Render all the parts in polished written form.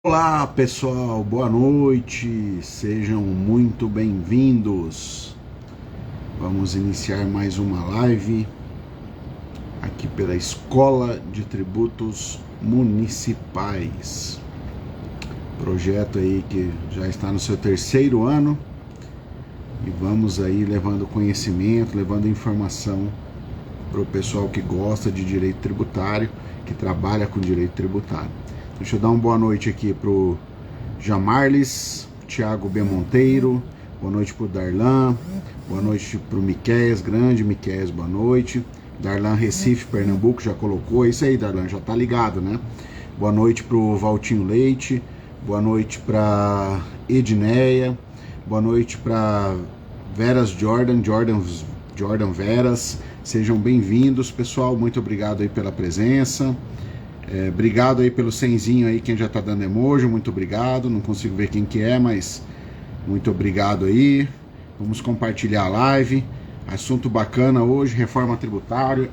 Olá pessoal, boa noite, sejam muito bem-vindos. Vamos iniciar mais uma live aqui pela Escola de Tributos Municipais. Projeto aí que já está no seu terceiro ano e vamos aí levando conhecimento, levando informação para o pessoal que gosta de direito tributário, que trabalha com direito tributário. Deixa eu dar uma boa noite aqui pro Jamarles, Thiago B. Monteiro, boa noite pro Darlan, boa noite pro Miqueias, grande Miqueias, boa noite. Darlan Recife, Pernambuco, já colocou, é isso aí Darlan, já tá ligado, né? Boa noite pro Valtinho Leite, boa noite pra Edneia, boa noite pra Veras Jordan Veras, sejam bem-vindos pessoal, muito obrigado aí pela presença. Obrigado aí pelo senzinho aí, quem já tá dando emoji, muito obrigado, não consigo ver quem que é, mas muito obrigado aí. Vamos compartilhar a live, assunto bacana hoje, reforma tributária,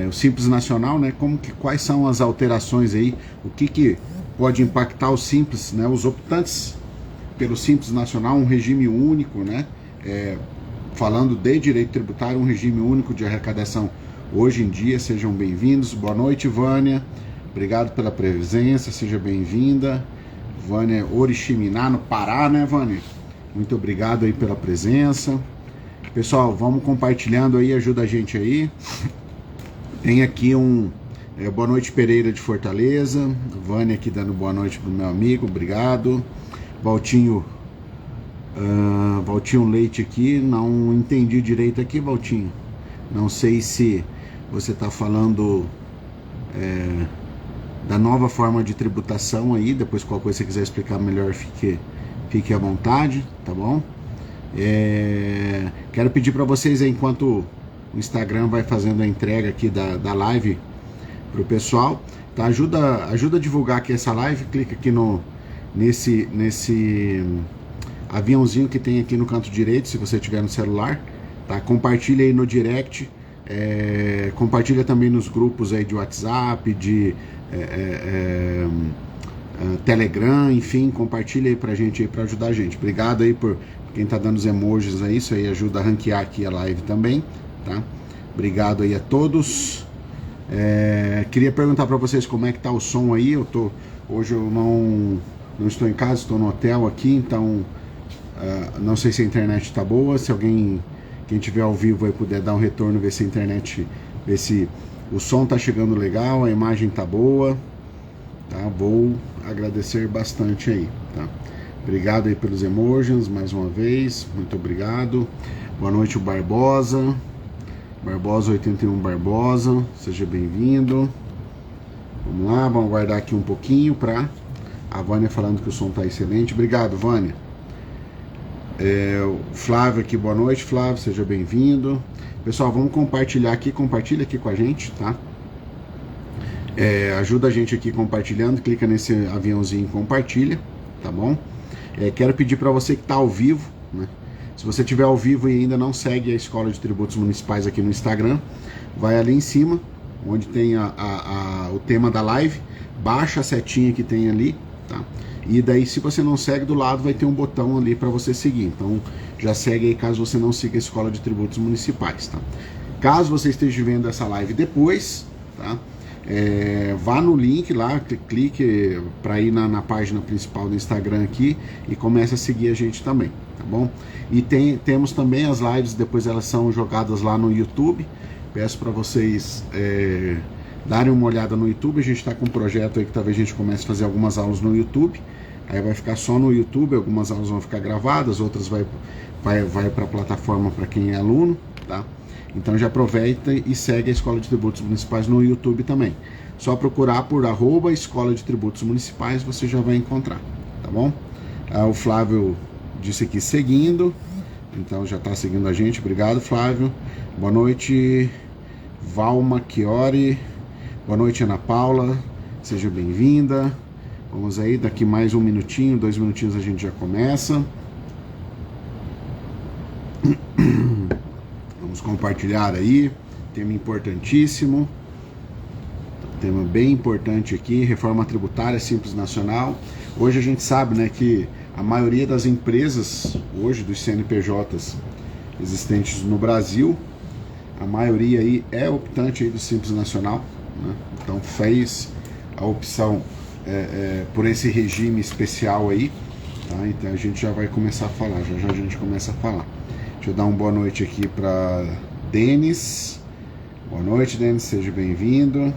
o Simples Nacional, né, quais são as alterações aí, o que pode impactar o Simples, né, os optantes pelo Simples Nacional, um regime único, né, falando de direito tributário, um regime único de arrecadação hoje em dia. Sejam bem-vindos. Boa noite, Vânia. Obrigado pela presença, seja bem-vinda. Vânia Oriximiná, no Pará, né, Vânia? Muito obrigado aí pela presença. Pessoal, vamos compartilhando aí, ajuda a gente aí. Tem aqui boa noite, Pereira de Fortaleza. Vânia aqui dando boa noite pro meu amigo, obrigado. Valtinho Leite aqui, não entendi direito aqui, Valtinho. Não sei se você está falando da nova forma de tributação aí, depois qualquer coisa que você quiser explicar melhor, fique à vontade, tá bom? Quero pedir para vocês, enquanto o Instagram vai fazendo a entrega aqui da live para o pessoal, tá? Ajuda a divulgar aqui essa live, clica aqui nesse aviãozinho que tem aqui no canto direito, se você tiver no celular, tá? Compartilha aí no direct, compartilha também nos grupos aí de WhatsApp, de Telegram, enfim, compartilha aí pra gente aí, pra ajudar a gente. Obrigado aí por quem tá dando os emojis aí, isso aí ajuda a ranquear aqui a live também, tá? Obrigado aí a todos. Queria perguntar pra vocês como é que tá o som aí. Hoje eu não estou em casa, estou no hotel aqui, então não sei se a internet tá boa. Se quem tiver ao vivo aí puder dar um retorno, ver se a internet, ver se o som tá chegando legal, a imagem tá boa, tá? Vou agradecer bastante aí, tá? Obrigado aí pelos emojis, mais uma vez, muito obrigado. Boa noite, o Barbosa 81 Barbosa, seja bem-vindo. Vamos lá, vamos aguardar aqui um pouquinho pra a Vânia falando que o som tá excelente. Obrigado, Vânia. Flávio aqui, boa noite, Flávio, seja bem-vindo. Pessoal, vamos compartilhar aqui, compartilha aqui com a gente, tá? Ajuda a gente aqui compartilhando, clica nesse aviãozinho e compartilha, tá bom? Quero pedir para você que está ao vivo, né? Se você estiver ao vivo e ainda não segue a Escola de Tributos Municipais aqui no Instagram, vai ali em cima, onde tem o tema da live, baixa a setinha que tem ali, tá? E daí, se você não segue, do lado vai ter um botão ali para você seguir. Então, já segue aí caso você não siga a Escola de Tributos Municipais, tá? Caso você esteja vendo essa live depois, tá? Vá no link lá, clique para ir na página principal do Instagram aqui e comece a seguir a gente também, tá bom? E temos também as lives, depois elas são jogadas lá no YouTube. Peço para vocês darem uma olhada no YouTube. A gente está com um projeto aí que talvez a gente comece a fazer algumas aulas no YouTube. Aí vai ficar só no YouTube, algumas aulas vão ficar gravadas, outras vai para a plataforma para quem é aluno, tá? Então já aproveita e segue a Escola de Tributos Municipais no YouTube também. Só procurar por @Escola de Tributos Municipais, você já vai encontrar, tá bom? O Flávio disse aqui seguindo, então já está seguindo a gente. Obrigado, Flávio. Boa noite, Valma Chiori. Boa noite, Ana Paula. Seja bem-vinda. Vamos aí, daqui mais 1 minutinho, 2 minutinhos a gente já começa. Vamos compartilhar aí, tema importantíssimo. tema bem importante aqui, reforma tributária Simples Nacional. Hoje a gente sabe, né, que a maioria das empresas, hoje dos CNPJs existentes no Brasil, a maioria aí é optante aí do Simples Nacional, né? Então fez a opção por esse regime especial aí, tá? Então a gente já vai começar a falar, já a gente começa a falar. Deixa eu dar uma boa noite aqui para Denis. Boa noite, Denis, seja bem-vindo.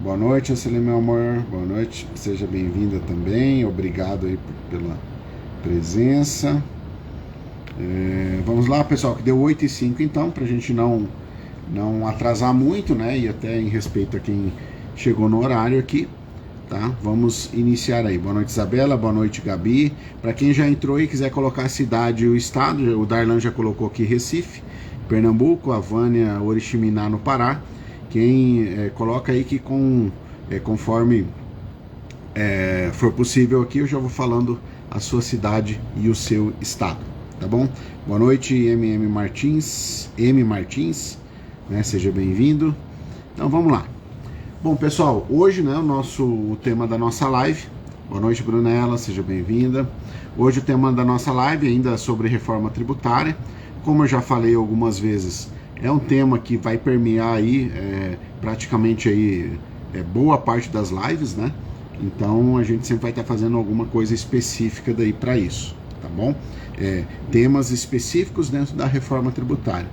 Boa noite, Anselmo, meu amor. Boa noite, seja bem-vinda também. Obrigado aí pela presença. Vamos lá, pessoal, que deu 8h05 então, pra gente não atrasar muito, né? E até em respeito a quem chegou no horário aqui, tá? Vamos iniciar aí. Boa noite, Isabela. Boa noite, Gabi. Para quem já entrou e quiser colocar a cidade e o estado, o Darlan já colocou aqui Recife, Pernambuco, a Vânia, Oriximiná no Pará. Quem coloca aí que conforme for possível aqui, eu já vou falando a sua cidade e o seu estado, tá bom? Boa noite, M Martins, né? Seja bem-vindo. Então vamos lá. Bom, pessoal, hoje, né, o tema da nossa live. Boa noite, Brunella, seja bem-vinda. Hoje o tema da nossa live ainda sobre reforma tributária. Como eu já falei algumas vezes, é um tema que vai permear aí praticamente aí boa parte das lives, né? Então a gente sempre vai estar fazendo alguma coisa específica daí para isso, tá bom? Temas específicos dentro da reforma tributária.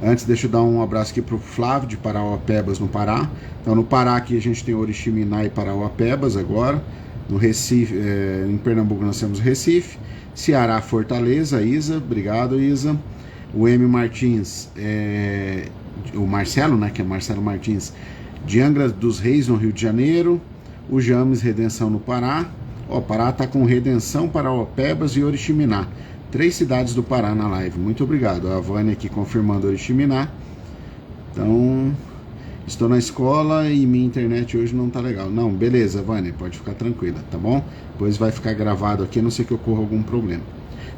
Antes, deixa eu dar um abraço aqui para o Flávio de Parauapebas, no Pará. Então, no Pará aqui a gente tem Oriximiná e Parauapebas agora. No Recife, em Pernambuco nós temos Recife. Ceará, Fortaleza, Isa. Obrigado, Isa. O M Martins, o Marcelo, né, que é Marcelo Martins, de Angra dos Reis, no Rio de Janeiro. O James, Redenção, no Pará. Ó, Pará tá com Redenção, Parauapebas e Oriximiná. 3 cidades do Pará na live. Muito obrigado. A Vânia aqui confirmando Oriximiná. Então, estou na escola e minha internet hoje não tá legal. Não, beleza, Vânia, pode ficar tranquila, tá bom? Depois vai ficar gravado aqui, a não ser que ocorra algum problema.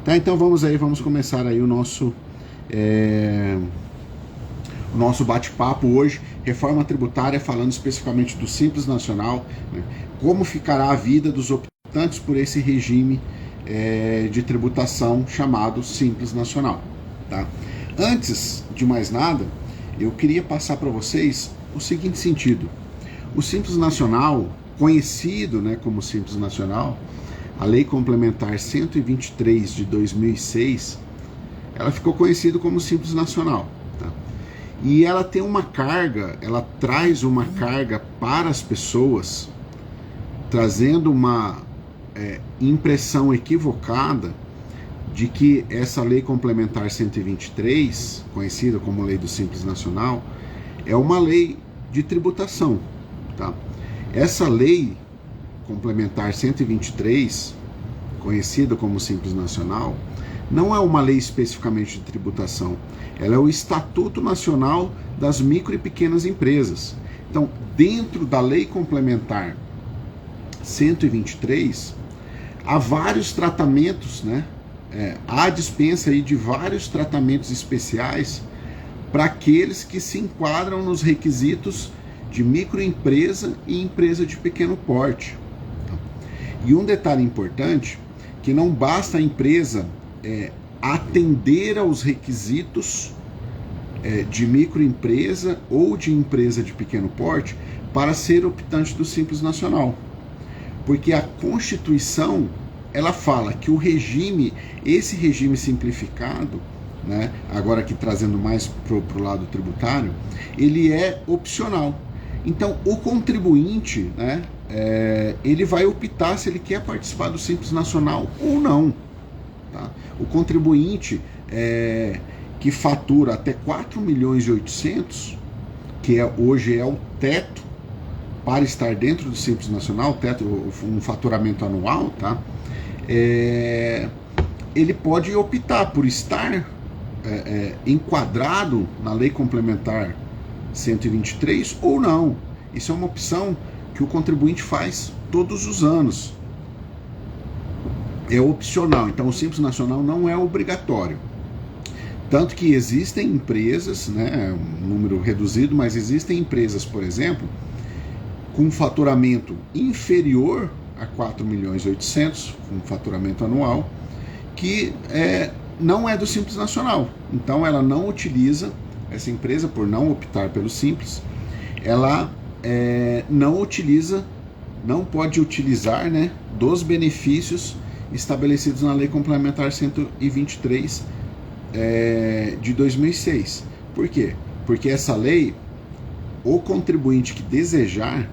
Tá, então vamos começar aí o nosso bate-papo hoje. Reforma tributária, falando especificamente do Simples Nacional, né? Como ficará a vida dos optantes por esse regime de tributação chamado Simples Nacional, tá? Antes de mais nada, eu queria passar para vocês o seguinte sentido. O Simples Nacional, conhecido, né, como Simples Nacional, a Lei Complementar 123 de 2006, ela ficou conhecida como Simples Nacional, tá? E ela tem uma carga, ela traz uma carga para as pessoas, trazendo uma impressão equivocada de que essa Lei Complementar 123, conhecida como Lei do Simples Nacional, é uma lei de tributação, tá? Essa Lei Complementar 123, conhecida como Simples Nacional, não é uma lei especificamente de tributação, ela é o Estatuto Nacional das Micro e Pequenas Empresas. Então, dentro da Lei Complementar 123, há vários tratamentos, né? Há dispensa aí de vários tratamentos especiais para aqueles que se enquadram nos requisitos de microempresa e empresa de pequeno porte. E um detalhe importante, que não basta a empresa atender aos requisitos de microempresa ou de empresa de pequeno porte para ser optante do Simples Nacional. Porque a Constituição, ela fala que esse regime simplificado, né, agora aqui trazendo mais para o lado tributário, ele é opcional. Então, o contribuinte, né, ele vai optar se ele quer participar do Simples Nacional ou não. Tá? O contribuinte que fatura até 4.800.000, que hoje é o teto para estar dentro do Simples Nacional, teto, um faturamento anual, tá? Ele pode optar por estar enquadrado na Lei Complementar 123 ou não. Isso é uma opção que o contribuinte faz todos os anos. É opcional, então o Simples Nacional não é obrigatório. Tanto que existem empresas, né, um número reduzido, mas existem empresas, por exemplo, com faturamento inferior a 4.800.000, um faturamento anual, que não é do Simples Nacional. Então ela não utiliza, essa empresa, por não optar pelo Simples, ela não pode utilizar, né, dos benefícios estabelecidos na Lei Complementar 123 de 2006. Por quê? Porque essa lei, o contribuinte que desejar,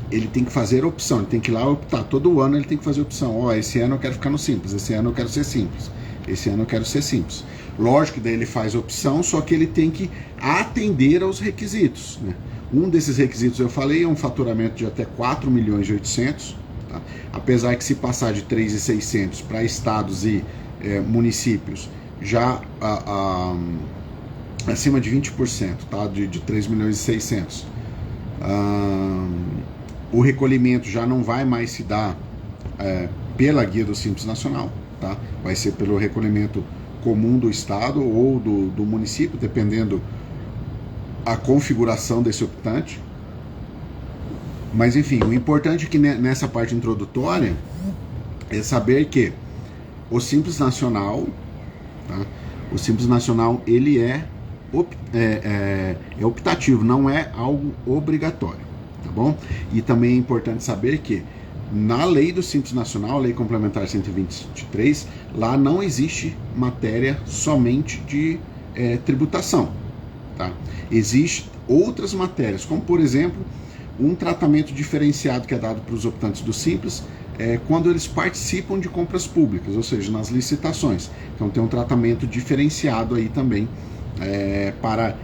ele tem que fazer opção, ele tem que ir lá optar. Todo ano ele tem que fazer opção. Esse ano eu quero ficar no Simples, esse ano eu quero ser Simples, esse ano eu quero ser Simples. Lógico que daí ele faz opção, só que ele tem que atender aos requisitos, né? Um desses requisitos eu falei é um faturamento de até 4.800.000, tá? Apesar que se passar de 3.600 para estados e municípios, já acima de 20%, tá? De 3.600.000. O recolhimento já não vai mais se dar pela guia do Simples Nacional, tá? Vai ser pelo recolhimento comum do estado ou do município, dependendo a configuração desse optante. Mas enfim, o importante é que nessa parte introdutória é saber que o Simples Nacional, tá? O Simples Nacional, ele é optativo, não é algo obrigatório, tá bom? E também é importante saber que na lei do Simples Nacional, Lei Complementar 123, lá não existe matéria somente de tributação, tá? Existem outras matérias, como por exemplo, um tratamento diferenciado que é dado para os optantes do Simples quando eles participam de compras públicas, ou seja, nas licitações. Então tem um tratamento diferenciado aí também para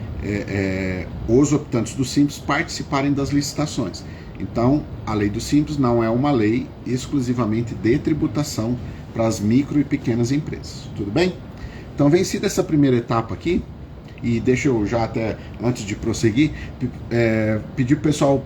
os optantes do Simples participarem das licitações. Então, a lei do Simples não é uma lei exclusivamente de tributação para as micro e pequenas empresas. Tudo bem? Então, vencida essa primeira etapa aqui, e deixa eu já até, antes de prosseguir, pedir para o pessoal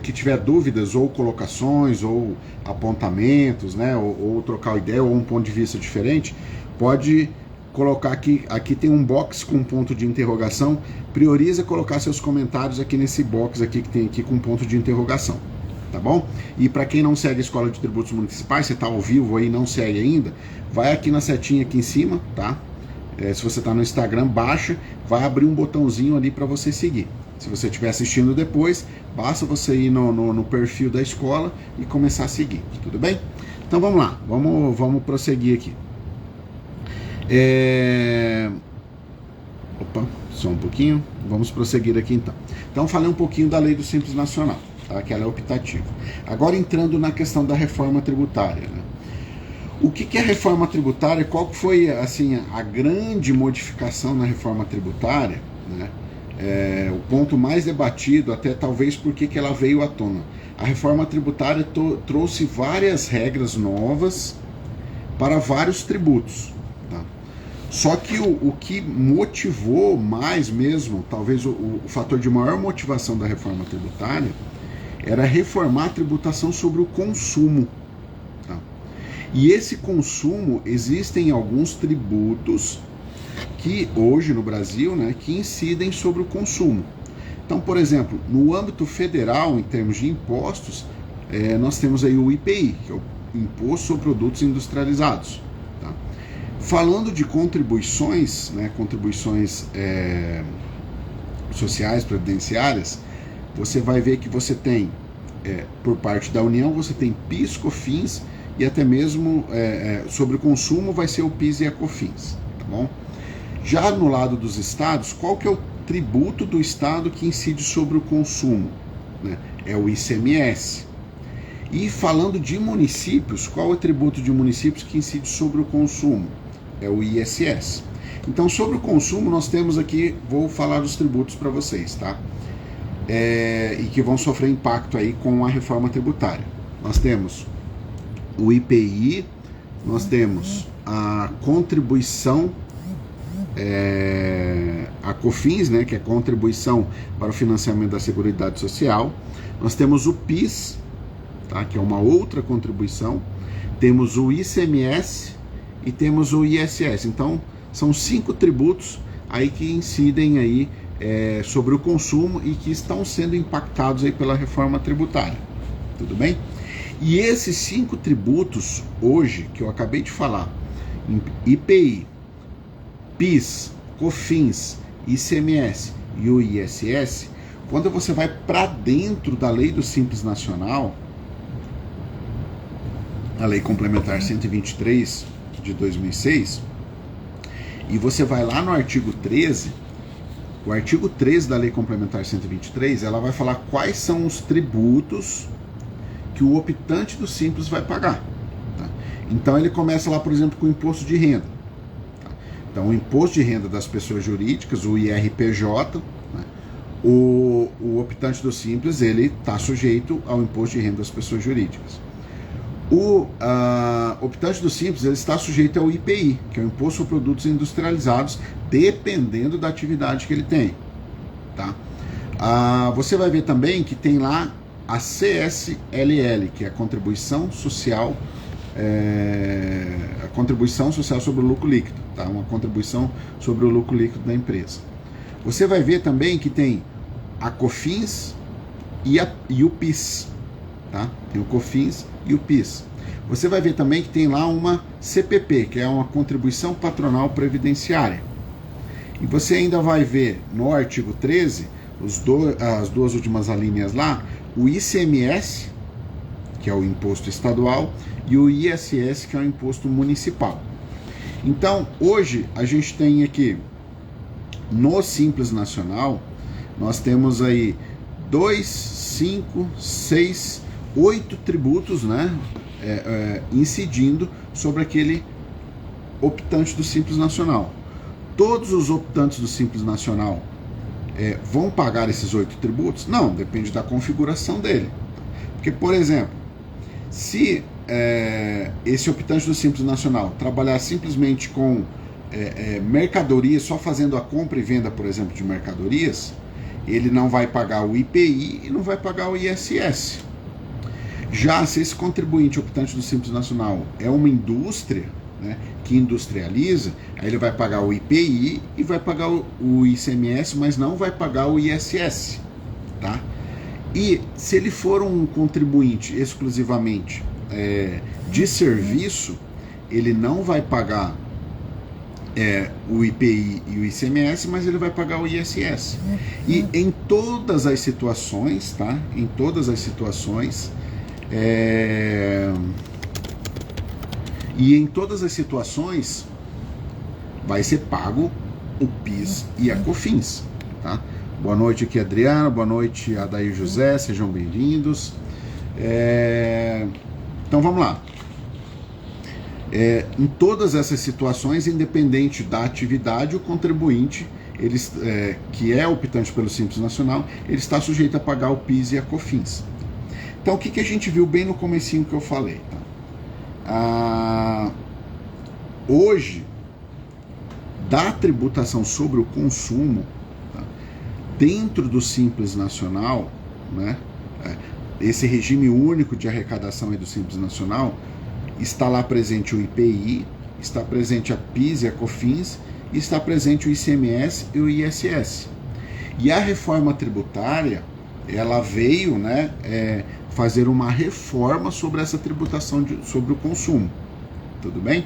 que tiver dúvidas ou colocações ou apontamentos, né, ou trocar ideia ou um ponto de vista diferente, pode colocar aqui tem um box com ponto de interrogação. Prioriza colocar seus comentários aqui nesse box aqui que tem aqui com ponto de interrogação, tá bom? E para quem não segue a Escola de Tributos Municipais, você está ao vivo aí e não segue ainda, vai aqui na setinha aqui em cima, tá? Se você está no Instagram, baixa, vai abrir um botãozinho ali para você seguir. Se você estiver assistindo depois, basta você ir no perfil da escola e começar a seguir, tudo bem? Então vamos lá, vamos prosseguir aqui. Opa, só um pouquinho, vamos prosseguir aqui então. Então falei um pouquinho da lei do Simples Nacional, tá? Que ela é optativa. Agora entrando na questão da reforma tributária, né? O que é a reforma tributária? Qual foi assim, a grande modificação na reforma tributária, né? O ponto mais debatido, até talvez porque que ela veio à tona. A reforma tributária trouxe várias regras novas para vários tributos. Tá? Só que o que motivou mais mesmo, talvez o fator de maior motivação da reforma tributária, era reformar a tributação sobre o consumo. Tá? E esse consumo, existem alguns tributos que hoje no Brasil, né, que incidem sobre o consumo. Então, por exemplo, no âmbito federal, em termos de impostos, nós temos aí o IPI, que é o Imposto sobre Produtos Industrializados. Tá? Falando de contribuições, né, contribuições sociais, previdenciárias, você vai ver que você tem, por parte da União, você tem PIS, COFINS e até mesmo sobre o consumo vai ser o PIS e a COFINS. Tá bom? Já no lado dos estados, qual que é o tributo do estado que incide sobre o consumo? Né? É o ICMS. E falando de municípios, qual é o tributo de municípios que incide sobre o consumo? É o ISS. Então, sobre o consumo, nós temos aqui, vou falar dos tributos para vocês, tá? E que vão sofrer impacto aí com a reforma tributária. Nós temos o IPI, nós temos a contribuição, a COFINS, né, que é contribuição para o financiamento da Seguridade Social. Nós temos o PIS, tá, que é uma outra contribuição. Temos o ICMS e temos o ISS. Então, são 5 tributos aí que incidem aí sobre o consumo e que estão sendo impactados aí pela reforma tributária. Tudo bem? E esses 5 tributos, hoje, que eu acabei de falar, IPI, PIS, COFINS, ICMS e o ISS, quando você vai para dentro da Lei do Simples Nacional, a Lei Complementar 123 de 2006, e você vai lá no artigo 13, o artigo 13 da Lei Complementar 123, ela vai falar quais são os tributos que o optante do Simples vai pagar. Tá? Então ele começa lá, por exemplo, com o imposto de renda. Tá? Então o imposto de renda das pessoas jurídicas, o IRPJ, né? o optante do Simples, ele está sujeito ao imposto de renda das pessoas jurídicas. O optante do Simples, ele está sujeito ao IPI, que é o Imposto sobre Produtos Industrializados, dependendo da atividade que ele tem. Tá? Você vai ver também que tem lá a CSLL, que é a Contribuição Social, sobre o lucro líquido, tá? Uma contribuição sobre o lucro líquido da empresa. Você vai ver também que tem a COFINS e o PIS, tá? Tem o COFINS e o PIS. Você vai ver também que tem lá uma CPP, que é uma contribuição patronal previdenciária. E você ainda vai ver no artigo 13, as duas últimas alíneas lá, o ICMS, que é o imposto estadual, e o ISS, que é o imposto municipal. Então, hoje, a gente tem aqui, no Simples Nacional, nós temos aí 2, 5, 6, 8 tributos, né, incidindo sobre aquele optante do Simples Nacional. Todos os optantes do Simples Nacional vão pagar esses 8 tributos? Não, depende da configuração dele. Porque, por exemplo, se esse optante do Simples Nacional trabalhar simplesmente com mercadorias, só fazendo a compra e venda, por exemplo, de mercadorias, ele não vai pagar o IPI e não vai pagar o ISS. Já se esse contribuinte optante do Simples Nacional é uma indústria, né, que industrializa, aí ele vai pagar o IPI e vai pagar o ICMS, mas não vai pagar o ISS, tá? E se ele for um contribuinte exclusivamente de serviço, ele não vai pagar o IPI e o ICMS, mas ele vai pagar o ISS. E em todas as situações, tá? Em todas as situações, vai ser pago o PIS e a COFINS, tá? Boa noite aqui, Adriana, boa noite, Adair José, sejam bem-vindos. Então vamos lá. Em todas essas situações, independente da atividade, o contribuinte, que é optante pelo Simples Nacional, ele está sujeito a pagar o PIS e a COFINS. Então o que a gente viu bem no comecinho que eu falei, tá? Hoje, da tributação sobre o consumo, tá, dentro do Simples Nacional, né, esse regime único de arrecadação do Simples Nacional, está lá presente o IPI, está presente a PIS e a COFINS, e está presente o ICMS e o ISS. E a reforma tributária, ela veio, né, fazer uma reforma sobre essa tributação sobre o consumo. Tudo bem?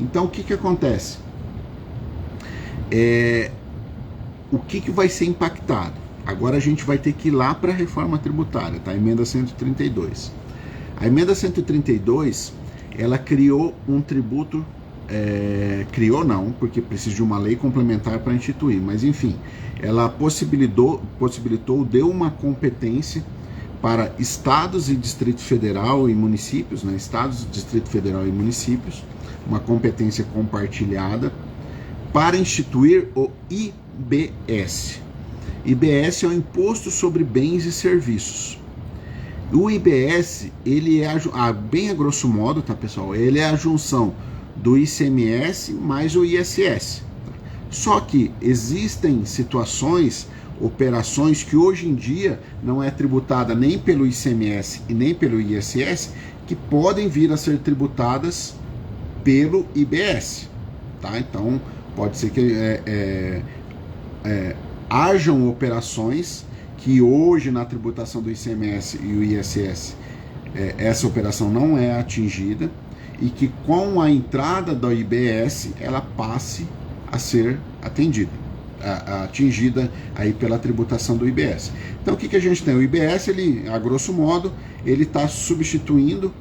Então, o que acontece? O que vai ser impactado? Agora a gente vai ter que ir lá para a reforma tributária, tá? A emenda 132. A emenda 132, ela criou um tributo, criou não, porque precisa de uma lei complementar para instituir, mas enfim, ela possibilitou, deu uma competência para estados e Distrito Federal e municípios, né? Estados, Distrito Federal e municípios, uma competência compartilhada, para instituir o IBS. IBS é o Imposto sobre Bens e Serviços. O IBS, ele é, bem a grosso modo, tá, pessoal? Ele é a junção do ICMS mais o ISS. Tá? Só que existem situações, operações que hoje em dia não é tributada nem pelo ICMS e nem pelo ISS, que podem vir a ser tributadas pelo IBS. Tá? Então, pode ser que hajam operações que hoje na tributação do ICMS e o ISS essa operação não é atingida, e que com a entrada do IBS ela passe a ser atingida aí pela tributação do IBS. Então o que a gente tem? O IBS, ele, a grosso modo, ele está substituindo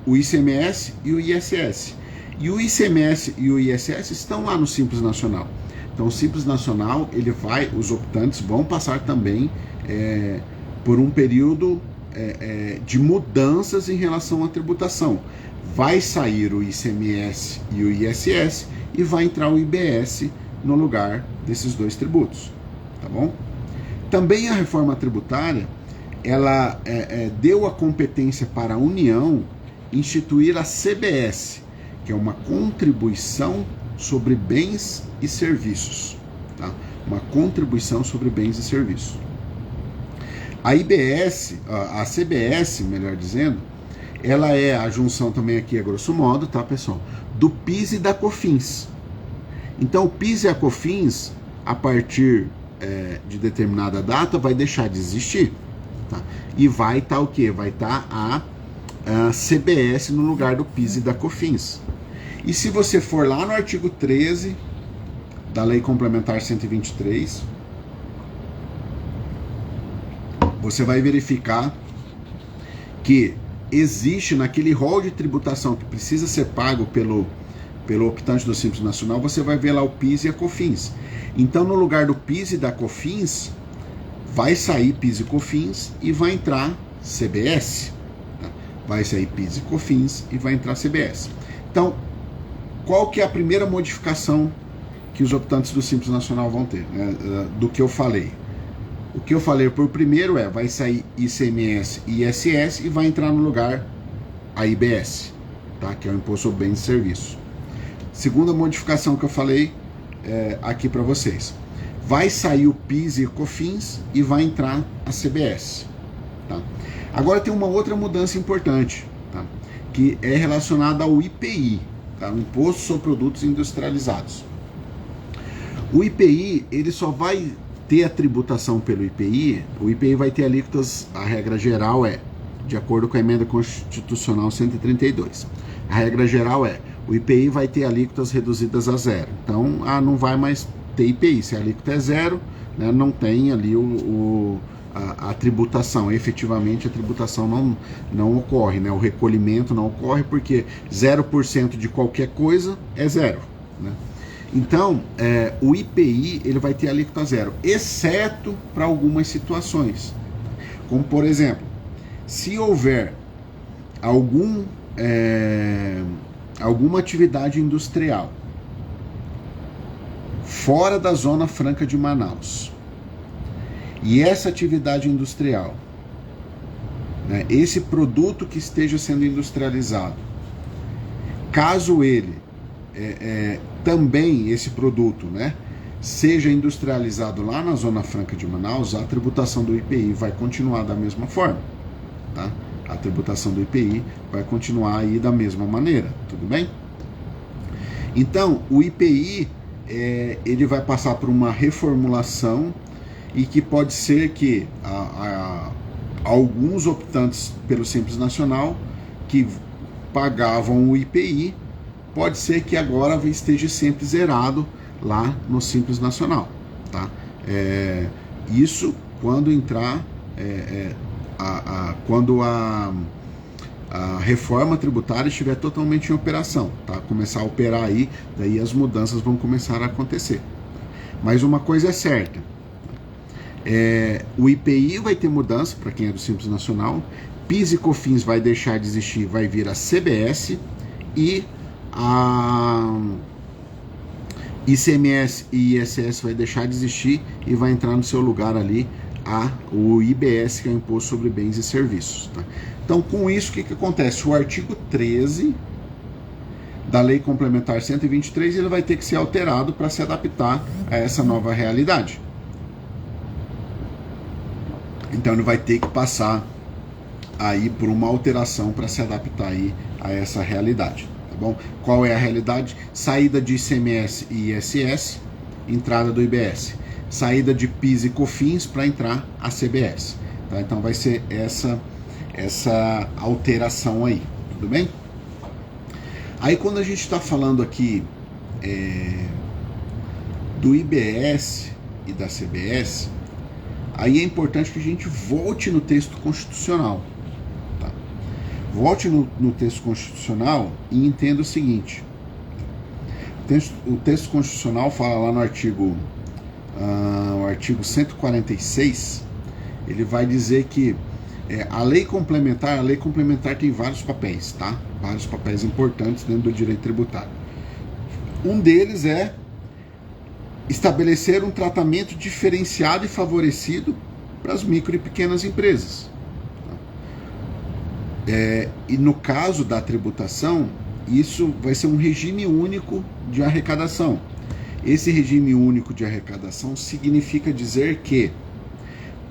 o ICMS e o ISS. E o ICMS e o ISS estão lá no Simples Nacional. Então o Simples Nacional, os optantes vão passar também por um período de mudanças em relação à tributação. Vai sair o ICMS e o ISS e vai entrar o IBS no lugar desses dois tributos, tá bom? Também a reforma tributária, ela deu a competência para a União instituir a CBS, que é uma contribuição sobre bens e serviços, tá? Uma contribuição sobre bens e serviços. A IBS, a CBS, melhor dizendo, ela é a junção também aqui, a grosso modo, tá, pessoal, do PIS e da COFINS. Então, o PIS e a COFINS, a partir de determinada data, vai deixar de existir, tá? E vai estar o quê? Vai estar a CBS no lugar do PIS e da COFINS. E se você for lá no artigo 13 da Lei Complementar 123, você vai verificar que existe naquele rol de tributação que precisa ser pago pelo optante do Simples Nacional, você vai ver lá o PIS e a COFINS. Então, no lugar do PIS e da COFINS, vai sair PIS e COFINS e vai entrar CBS. Tá? Vai sair PIS e COFINS e vai entrar CBS. Então, qual que é a primeira modificação que os optantes do Simples Nacional vão ter, né, do que eu falei? O que eu falei por primeiro vai sair ICMS e ISS e vai entrar no lugar a IBS, tá? Que é o Imposto sobre Bens e Serviços. Segunda modificação que eu falei aqui para vocês. Vai sair o PIS e COFINS e vai entrar a CBS. Tá? Agora tem uma outra mudança importante, tá? Que é relacionada ao IPI, tá? O Imposto sobre Produtos Industrializados. O IPI, ele só vai ter a tributação pelo IPI, o IPI vai ter alíquotas, a regra geral de acordo com a Emenda Constitucional 132. A regra geral o IPI vai ter alíquotas reduzidas a zero. Então, não vai mais ter IPI. Se a alíquota é zero, né, não tem ali a tributação. Efetivamente, a tributação não ocorre, né? O recolhimento não ocorre porque 0% de qualquer coisa é zero, né? Então, o IPI ele vai ter alíquota zero, exceto para algumas situações. Como, por exemplo, se houver alguma atividade industrial fora da Zona Franca de Manaus, e essa atividade industrial, né, esse produto que esteja sendo industrializado, caso ele também esse produto, né, seja industrializado lá na Zona Franca de Manaus, a tributação do IPI vai continuar da mesma forma, tá? A tributação do IPI vai continuar aí da mesma maneira, tudo bem? Então, o IPI ele vai passar por uma reformulação e que pode ser que alguns optantes pelo Simples Nacional que pagavam o IPI, pode ser que agora esteja sempre zerado lá no Simples Nacional, tá? Isso quando entrar, quando a reforma tributária estiver totalmente em operação, tá? Começar a operar aí, daí as mudanças vão começar a acontecer. Mas uma coisa é certa, o IPI vai ter mudança para quem é do Simples Nacional, PIS e COFINS vai deixar de existir, vai vir a CBS, e a ICMS e ISS vai deixar de existir e vai entrar no seu lugar ali o IBS, que é o Imposto sobre Bens e Serviços, tá? Então, com isso, o que acontece? O artigo 13 da Lei Complementar 123 ele vai ter que ser alterado para se adaptar a essa nova realidade. Então, ele vai ter que passar aí por uma alteração para se adaptar aí a essa realidade. Tá bom? Qual é a realidade? Saída de ICMS e ISS, entrada do IBS. saída de PIS e COFINS para entrar a CBS. Tá? Então vai ser essa alteração aí, tudo bem? Aí quando a gente está falando aqui do IBS e da CBS, aí é importante que a gente volte no texto constitucional. Tá? Volte no texto constitucional e entenda o seguinte. O texto constitucional fala lá no artigo 146, ele vai dizer que a lei complementar tem vários papéis, tá? Vários papéis importantes dentro do direito tributário. Um deles é estabelecer um tratamento diferenciado e favorecido para as micro e pequenas empresas. E no caso da tributação, isso vai ser um regime único de arrecadação. Esse regime único de arrecadação significa dizer que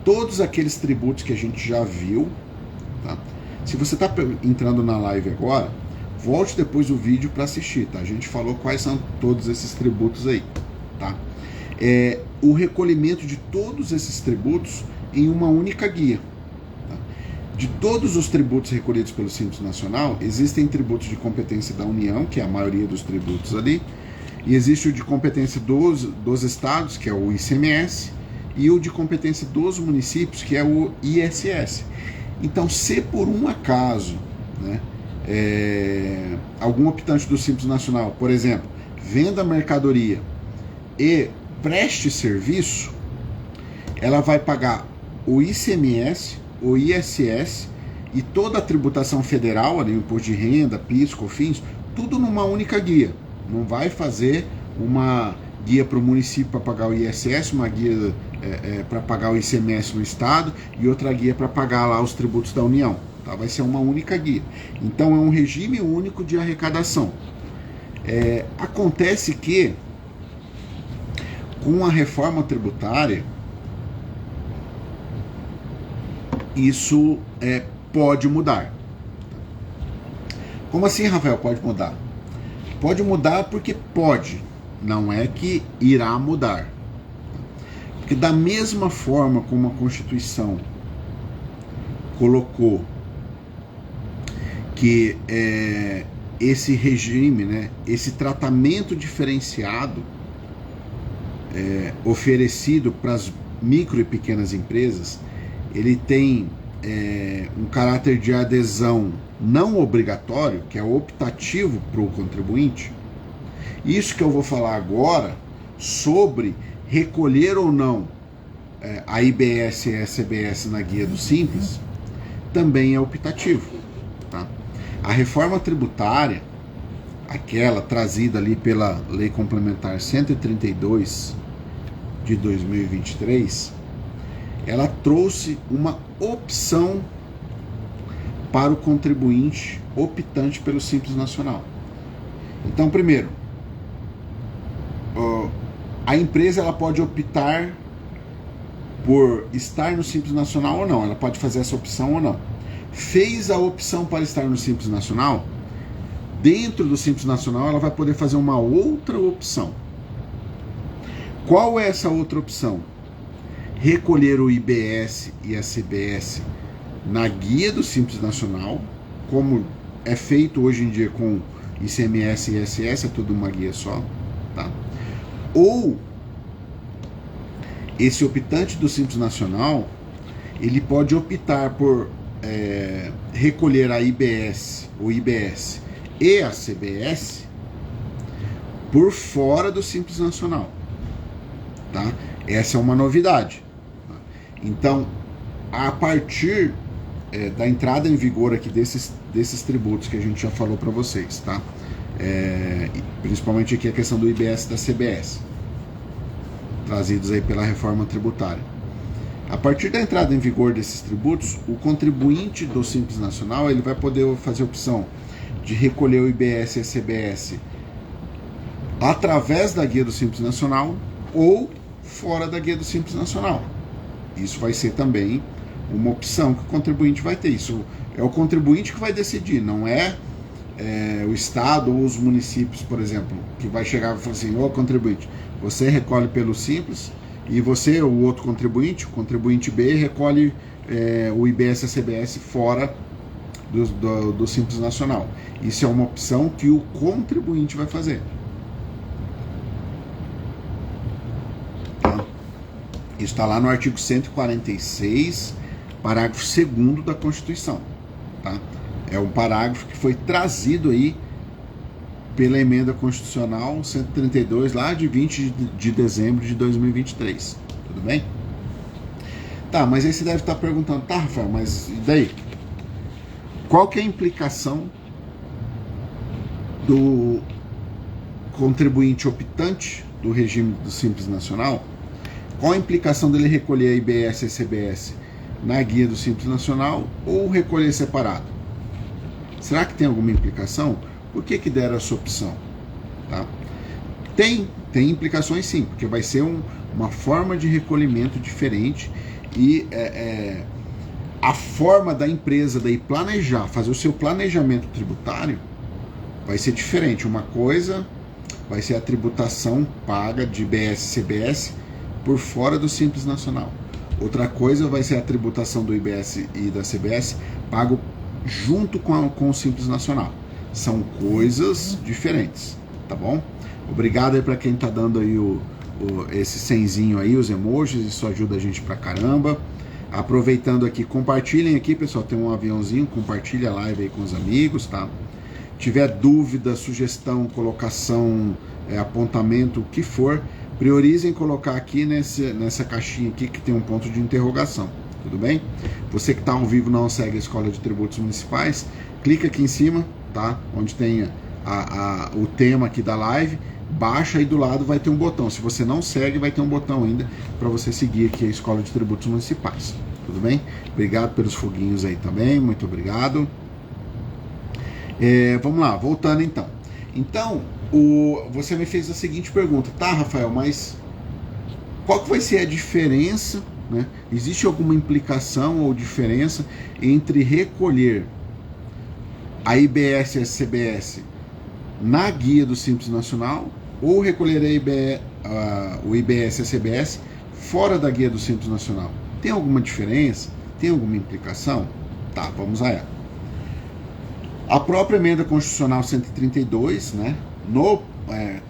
todos aqueles tributos que a gente já viu, tá? Se você está entrando na live agora, volte depois o vídeo para assistir, tá? A gente falou quais são todos esses tributos aí, tá? O recolhimento de todos esses tributos em uma única guia. Tá? De todos os tributos recolhidos pelo Simples Nacional, existem tributos de competência da União, que é a maioria dos tributos ali, e existe o de competência dos estados, que é o ICMS, e o de competência dos municípios, que é o ISS. Então, se por um acaso, né, algum optante do Simples Nacional, por exemplo, venda mercadoria e preste serviço, ela vai pagar o ICMS, o ISS e toda a tributação federal, ali, o imposto de renda, PIS, COFINS, tudo numa única guia. Não vai fazer uma guia para o município para pagar o ISS, uma guia para pagar o ICMS no estado e outra guia para pagar lá os tributos da União. Tá? Vai ser uma única guia. Então é um regime único de arrecadação. Acontece que com a reforma tributária isso pode mudar. Como assim, Rafael, pode mudar? Pode mudar porque pode, não é que irá mudar. Porque da mesma forma como a Constituição colocou que esse regime, né, esse tratamento diferenciado oferecido para as micro e pequenas empresas, ele tem um caráter de adesão não obrigatório, que é optativo para o contribuinte. Isso que eu vou falar agora sobre recolher ou não a IBS e a CBS na guia do Simples, também é optativo. Tá? A reforma tributária, aquela trazida ali pela Lei Complementar 132 de 2023, ela trouxe uma opção para o contribuinte optante pelo Simples Nacional. Então, primeiro, a empresa ela pode optar por estar no Simples Nacional ou não, ela pode fazer essa opção ou não. Fez a opção para estar no Simples Nacional, dentro do Simples Nacional ela vai poder fazer uma outra opção. Qual é essa outra opção? Recolher o IBS e a CBS na guia do Simples Nacional, como é feito hoje em dia com ICMS e ISS, é tudo uma guia só, tá? Ou esse optante do Simples Nacional, ele pode optar por recolher a IBS, o IBS e a CBS por fora do Simples Nacional, tá? Essa é uma novidade. Então, a partir da entrada em vigor aqui desses tributos que a gente já falou para vocês, tá? Principalmente aqui a questão do IBS e da CBS, trazidos aí pela reforma tributária. A partir da entrada em vigor desses tributos, o contribuinte do Simples Nacional ele vai poder fazer a opção de recolher o IBS e a CBS através da guia do Simples Nacional ou fora da guia do Simples Nacional. Isso vai ser também uma opção que o contribuinte vai ter. Isso é o contribuinte que vai decidir, não é o Estado ou os municípios, por exemplo, que vai chegar e falar assim: ô contribuinte, você recolhe pelo Simples E você, o outro contribuinte, o contribuinte B, recolhe o IBS e a CBS fora do Simples Nacional. Isso é uma opção que o contribuinte vai fazer. Tá? Isso está lá no artigo 146, parágrafo 2º da Constituição. Tá? É um parágrafo que foi trazido aí pela emenda constitucional 132, lá de 20 de dezembro de 2023. Tudo bem? Tá, mas aí você deve estar perguntando, tá, Rafael, mas e daí? Qual que é a implicação do contribuinte optante do regime do Simples Nacional? Qual a implicação dele recolher a IBS e a CBS na guia do Simples Nacional ou recolher separado? Será que tem alguma implicação? Por que deram essa opção? Tá? Tem implicações sim, porque vai ser uma forma de recolhimento diferente e a forma da empresa daí planejar, fazer o seu planejamento tributário vai ser diferente. Uma coisa vai ser a tributação paga de IBS e CBS por fora do Simples Nacional. Outra coisa vai ser a tributação do IBS e da CBS pago junto com o Simples Nacional. São coisas diferentes, tá bom? Obrigado aí para quem tá dando aí esse senzinho aí, os emojis, isso ajuda a gente pra caramba. Aproveitando aqui, compartilhem aqui, pessoal, tem um aviãozinho, compartilha a live aí com os amigos, tá? Tiver dúvida, sugestão, colocação, apontamento, o que for, priorizem colocar aqui nessa caixinha aqui que tem um ponto de interrogação, tudo bem? Você que está ao vivo não segue a Escola de Tributos Municipais, clica aqui em cima, tá? Onde tem o tema aqui da live, baixa aí do lado, vai ter um botão. Se você não segue, vai ter um botão ainda para você seguir aqui a Escola de Tributos Municipais, tudo bem? Obrigado pelos foguinhos aí também, muito obrigado. Vamos lá, voltando então. Então, você me fez a seguinte pergunta, tá, Rafael, mas qual que vai ser a diferença, né? Existe alguma implicação ou diferença entre recolher a IBS e a CBS na guia do Simples Nacional ou recolher o IBS e a CBS fora da guia do Simples Nacional? Tem alguma diferença? Tem alguma implicação? Tá, vamos a ela. A própria emenda constitucional 132, né,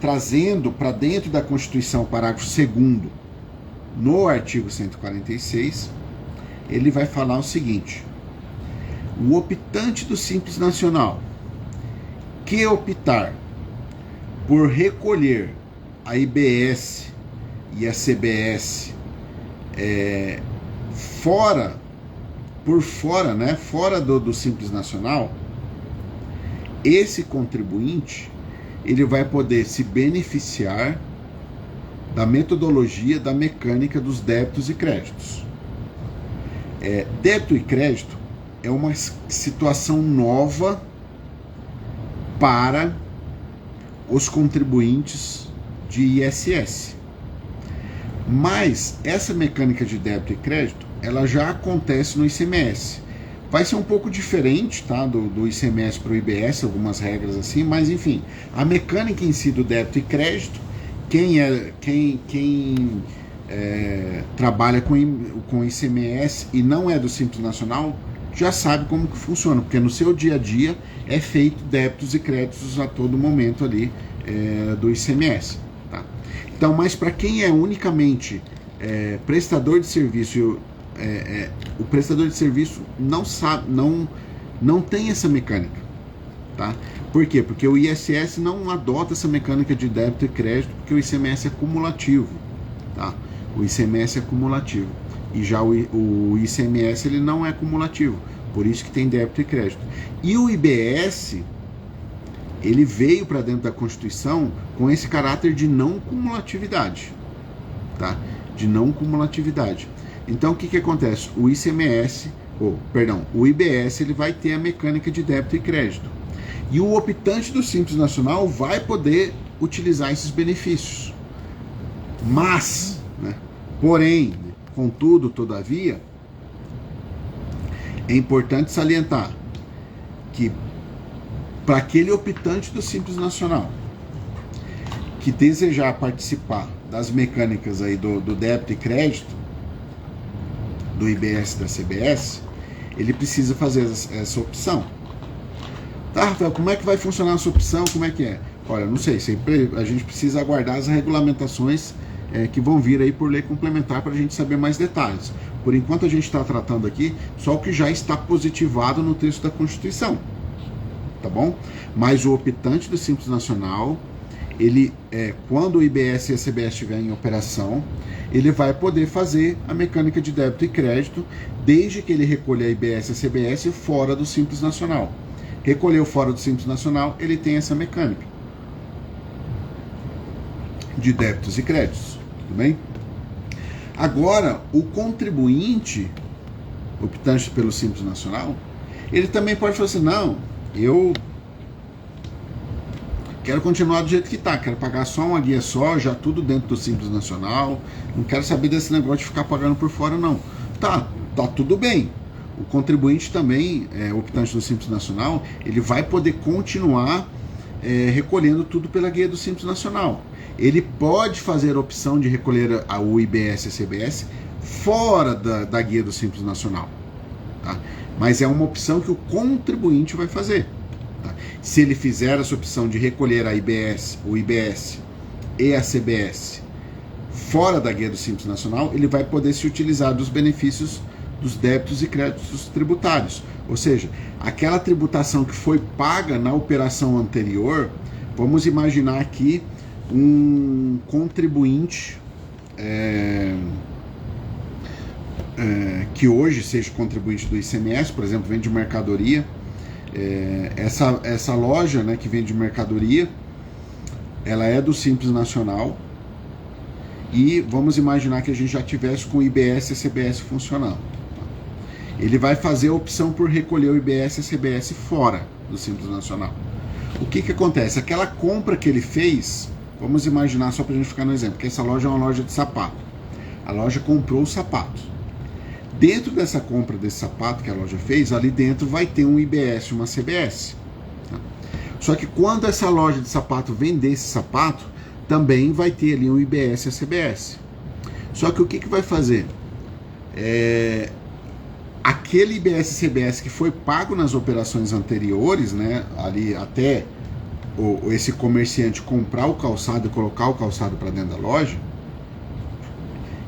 trazendo para dentro da Constituição, parágrafo 2º, no artigo 146, ele vai falar o seguinte: o optante do Simples Nacional que optar por recolher a IBS e a CBS fora do Simples Nacional, esse contribuinte ele vai poder se beneficiar da metodologia, da mecânica dos débitos e créditos. Débito e crédito é uma situação nova para os contribuintes de ISS. Mas essa mecânica de débito e crédito, ela já acontece no ICMS. Vai ser um pouco diferente, tá, do ICMS para o IBS, algumas regras assim, mas enfim, a mecânica em si do débito e crédito, quem trabalha com ICMS e não é do Simples Nacional, já sabe como que funciona, porque no seu dia a dia é feito débitos e créditos a todo momento ali do ICMS. Tá? Então, mas para quem é unicamente prestador de serviço, o prestador de serviço não sabe, não tem essa mecânica. Tá? Por quê? Porque o ISS não adota essa mecânica de débito e crédito, porque o ICMS é cumulativo. Tá? O ICMS é cumulativo. E já o ICMS ele não é cumulativo, por isso que tem débito e crédito. E o IBS, ele veio para dentro da Constituição com esse caráter de não cumulatividade, tá? De não cumulatividade. Então o que acontece? O IBS ele vai ter a mecânica de débito e crédito. E o optante do Simples Nacional vai poder utilizar esses benefícios. Mas, né, porém, contudo, todavia, é importante salientar que para aquele optante do Simples Nacional que desejar participar das mecânicas aí do débito e crédito, do IBS e da CBS, ele precisa fazer essa opção. Tá, Rafael, como é que vai funcionar essa opção? Como é que é? Olha, não sei, sempre a gente precisa aguardar as regulamentações que vão vir aí por lei complementar para a gente saber mais detalhes. Por enquanto a gente está tratando aqui só o que já está positivado no texto da Constituição, tá bom? Mas o optante do Simples Nacional, ele, quando o IBS e a CBS estiver em operação, ele vai poder fazer a mecânica de débito e crédito, desde que ele recolha a IBS e a CBS fora do Simples Nacional. Recolheu fora do Simples Nacional, ele tem essa mecânica de débitos e créditos, tudo bem? Agora, o contribuinte, optante pelo Simples Nacional, ele também pode falar assim, não, eu quero continuar do jeito que está, quero pagar só uma guia só, já tudo dentro do Simples Nacional, não quero saber desse negócio de ficar pagando por fora, não. Tá tudo bem. O contribuinte também, optante do Simples Nacional, ele vai poder continuar recolhendo tudo pela guia do Simples Nacional. Ele pode fazer a opção de recolher o IBS e a CBS fora da guia do Simples Nacional, tá? Mas é uma opção que o contribuinte vai fazer. Tá? Se ele fizer essa opção de recolher o IBS e a CBS fora da guia do Simples Nacional, ele vai poder se utilizar dos benefícios dos débitos e créditos tributários. Ou seja, aquela tributação que foi paga na operação anterior, vamos imaginar aqui um contribuinte que hoje seja contribuinte do ICMS, por exemplo, vende mercadoria. Essa loja, né, que vende mercadoria, ela é do Simples Nacional, e vamos imaginar que a gente já tivesse com o IBS e a CBS funcionando. Ele vai fazer a opção por recolher o IBS e a CBS fora do Simples Nacional. O que acontece? Aquela compra que ele fez, vamos imaginar, só para a gente ficar no exemplo, que essa loja é uma loja de sapato. A loja comprou o sapato. Dentro dessa compra desse sapato que a loja fez, ali dentro vai ter um IBS e uma CBS. Tá? Só que quando essa loja de sapato vender esse sapato, também vai ter ali um IBS e a CBS. Só que o que vai fazer? Aquele IBS e CBS que foi pago nas operações anteriores, né, ali até esse comerciante comprar o calçado e colocar o calçado para dentro da loja,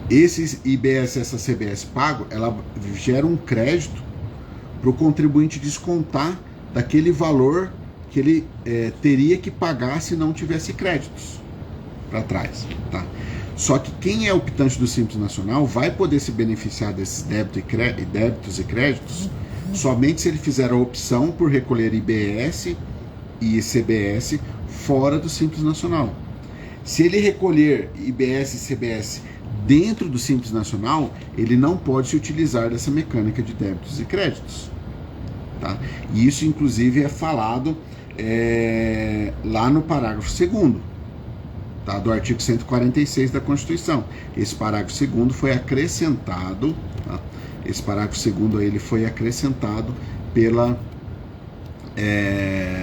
esse IBS e essa CBS pago, ela gera um crédito para o contribuinte descontar daquele valor que ele teria que pagar se não tivesse créditos para trás, tá? Só que quem é optante do Simples Nacional vai poder se beneficiar desses débitos e créditos somente se ele fizer a opção por recolher IBS e CBS fora do Simples Nacional. Se ele recolher IBS e CBS dentro do Simples Nacional, ele não pode se utilizar dessa mecânica de débitos e créditos. Tá? E isso, inclusive, é falado lá no parágrafo 2º. Tá, do artigo 146 da Constituição. Esse parágrafo 2º foi acrescentado, tá? Esse parágrafo 2º ele foi acrescentado pela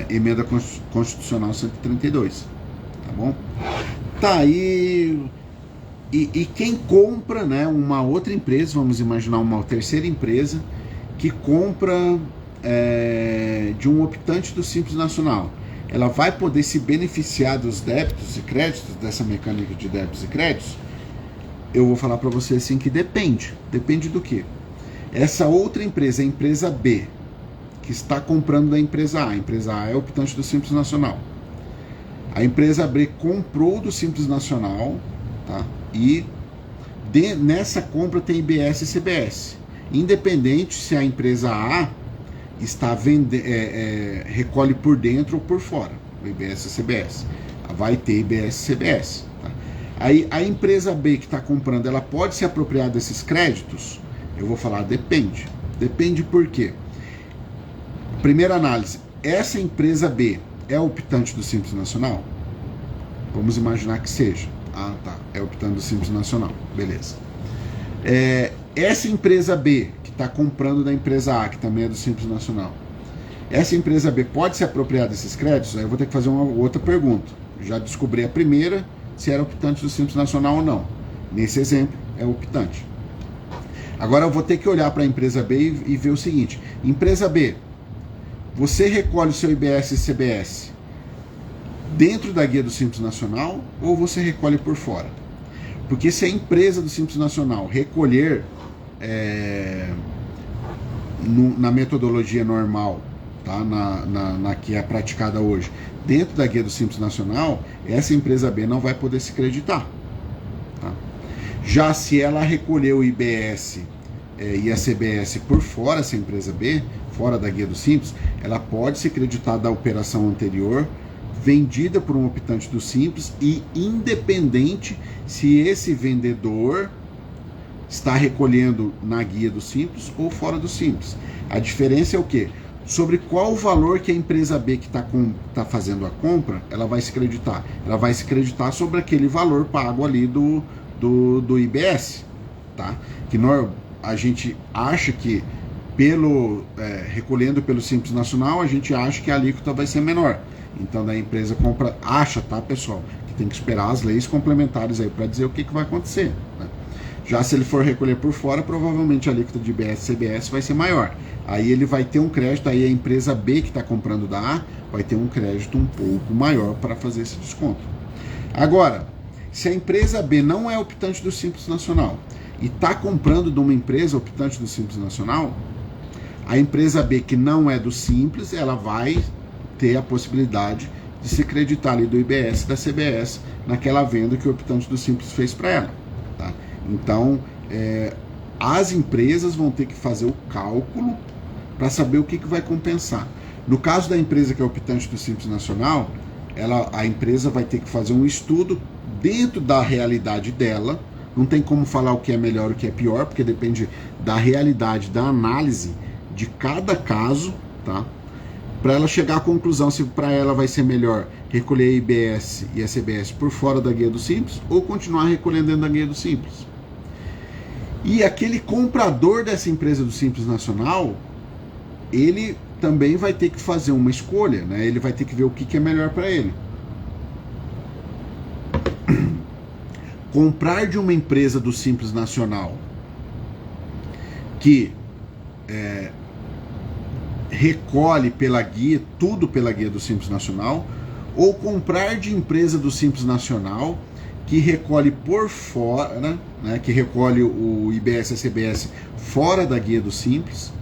emenda constitucional 132, tá bom? Tá, e quem compra, né, uma outra empresa, vamos imaginar uma terceira empresa, que compra de um optante do Simples Nacional, ela vai poder se beneficiar dos débitos e créditos, dessa mecânica de débitos e créditos? Eu vou falar para você assim que depende. Depende do quê? Essa outra empresa, a empresa B, que está comprando da empresa A. A empresa A é optante do Simples Nacional. A empresa B comprou do Simples Nacional, tá? E nessa compra tem IBS e CBS. Independente se a empresa A está recolhe por dentro ou por fora, o IBS e CBS. Vai ter IBS e CBS. Tá? Aí a empresa B que está comprando, ela pode se apropriar desses créditos? Eu vou falar, depende. Depende por quê? Primeira análise, essa empresa B é optante do Simples Nacional? Vamos imaginar que seja. Ah, tá, é optante do Simples Nacional, beleza. Essa empresa B que está comprando da empresa A, que também é do Simples Nacional, essa empresa B pode se apropriar desses créditos? Aí eu vou ter que fazer uma outra pergunta. Já descobri a primeira, se era optante do Simples Nacional ou não. Nesse exemplo, é optante. Agora eu vou ter que olhar para a empresa B e ver o seguinte: empresa B, você recolhe o seu IBS e CBS dentro da guia do Simples Nacional ou você recolhe por fora? Porque se a empresa do Simples Nacional recolher na metodologia normal, tá? na que é praticada hoje, dentro da guia do Simples Nacional, essa empresa B não vai poder se creditar. Tá? Já se ela recolher o IBS e a CBS por fora, essa empresa B, fora da guia do Simples, ela pode se creditar da operação anterior, vendida por um optante do Simples, e independente se esse vendedor está recolhendo na guia do Simples ou fora do Simples. A diferença é o quê? Sobre qual valor que a empresa B que está fazendo a compra, ela vai se creditar. Ela vai se creditar sobre aquele valor pago ali do IBS. Tá? Que a gente acha que, recolhendo pelo Simples Nacional, a gente acha que a alíquota vai ser menor. Então daí a empresa acha, tá, pessoal, que tem que esperar as leis complementares aí para dizer o que vai acontecer. Né? Já se ele for recolher por fora, provavelmente a alíquota de IBS e CBS vai ser maior. Aí ele vai ter um crédito, aí a empresa B que está comprando da A vai ter um crédito um pouco maior para fazer esse desconto. Agora, se a empresa B não é optante do Simples Nacional e está comprando de uma empresa optante do Simples Nacional, a empresa B que não é do Simples, ela vai ter a possibilidade de se creditar ali do IBS e da CBS naquela venda que o optante do Simples fez para ela. Tá? Então, as empresas vão ter que fazer o cálculo para saber o que vai compensar. No caso da empresa que é optante do Simples Nacional, a empresa vai ter que fazer um estudo dentro da realidade dela. Não tem como falar o que é melhor e o que é pior, porque depende da realidade, da análise de cada caso, tá? Para ela chegar à conclusão se para ela vai ser melhor recolher a IBS e a CBS por fora da guia do Simples ou continuar recolhendo dentro da guia do Simples. E aquele comprador dessa empresa do Simples Nacional, ele também vai ter que fazer uma escolha, né? Ele vai ter que ver o que é melhor para ele. Comprar de uma empresa do Simples Nacional que recolhe pela guia, tudo pela guia do Simples Nacional, ou comprar de empresa do Simples Nacional que recolhe por fora, né, que recolhe o IBS e a CBS fora da guia do Simples,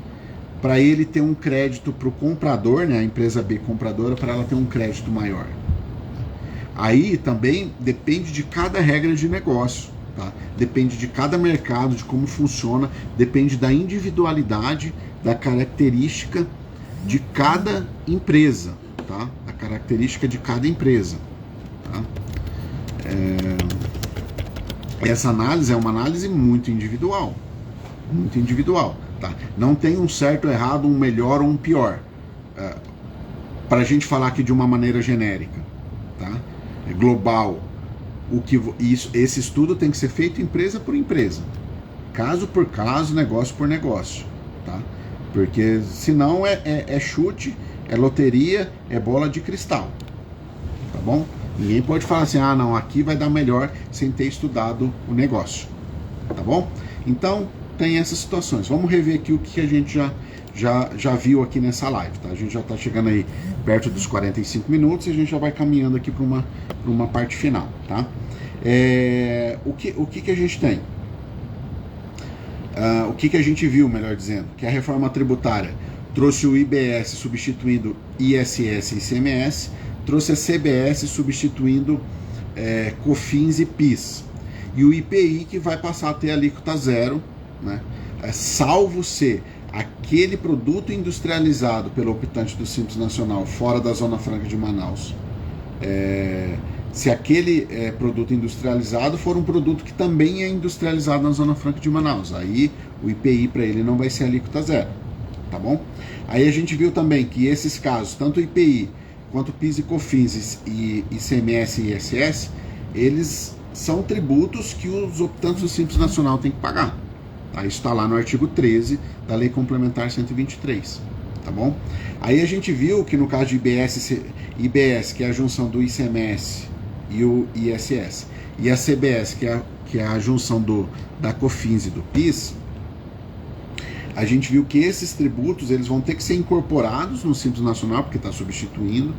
para ele ter um crédito para o comprador, né, a empresa B compradora, para ela ter um crédito maior. Aí também depende de cada regra de negócio, tá? Depende de cada mercado, de como funciona, depende da individualidade, da característica de cada empresa, tá? A característica de cada empresa, tá? Essa análise é uma análise muito individual, tá? Não tem um certo ou errado, um melhor ou um pior, para a gente falar aqui de uma maneira genérica, tá? Global. Esse estudo tem que ser feito empresa por empresa, caso por caso, negócio por negócio, tá? Porque senão é chute, é loteria, é bola de cristal, tá bom? Ninguém pode falar assim, ah não, aqui vai dar melhor sem ter estudado o negócio, tá bom? Então tem essas situações. Vamos rever aqui o que a gente já viu aqui nessa live, tá? A gente já está chegando aí perto dos 45 minutos e a gente já vai caminhando aqui para uma parte final, tá? O que a gente tem? O que a gente viu, melhor dizendo, que a reforma tributária trouxe o IBS substituindo ISS e ICMS, trouxe a CBS substituindo COFINS e PIS, e o IPI que vai passar a ter alíquota zero, né? Salvo se aquele produto industrializado pelo optante do Simples Nacional fora da Zona Franca de Manaus, se aquele produto industrializado for um produto que também é industrializado na Zona Franca de Manaus, aí o IPI para ele não vai ser alíquota zero, tá bom? Aí a gente viu também que esses casos, tanto o IPI quanto PIS e COFINS e ICMS e ISS, eles são tributos que os optantes do Simples Nacional têm que pagar. Tá? Isso está lá no artigo 13 da Lei Complementar 123, tá bom? Aí a gente viu que no caso de IBS, que é a junção do ICMS e o ISS. E a CBS, que é a junção da COFINS e do PIS, a gente viu que esses tributos eles vão ter que ser incorporados no Simples Nacional, porque está substituindo,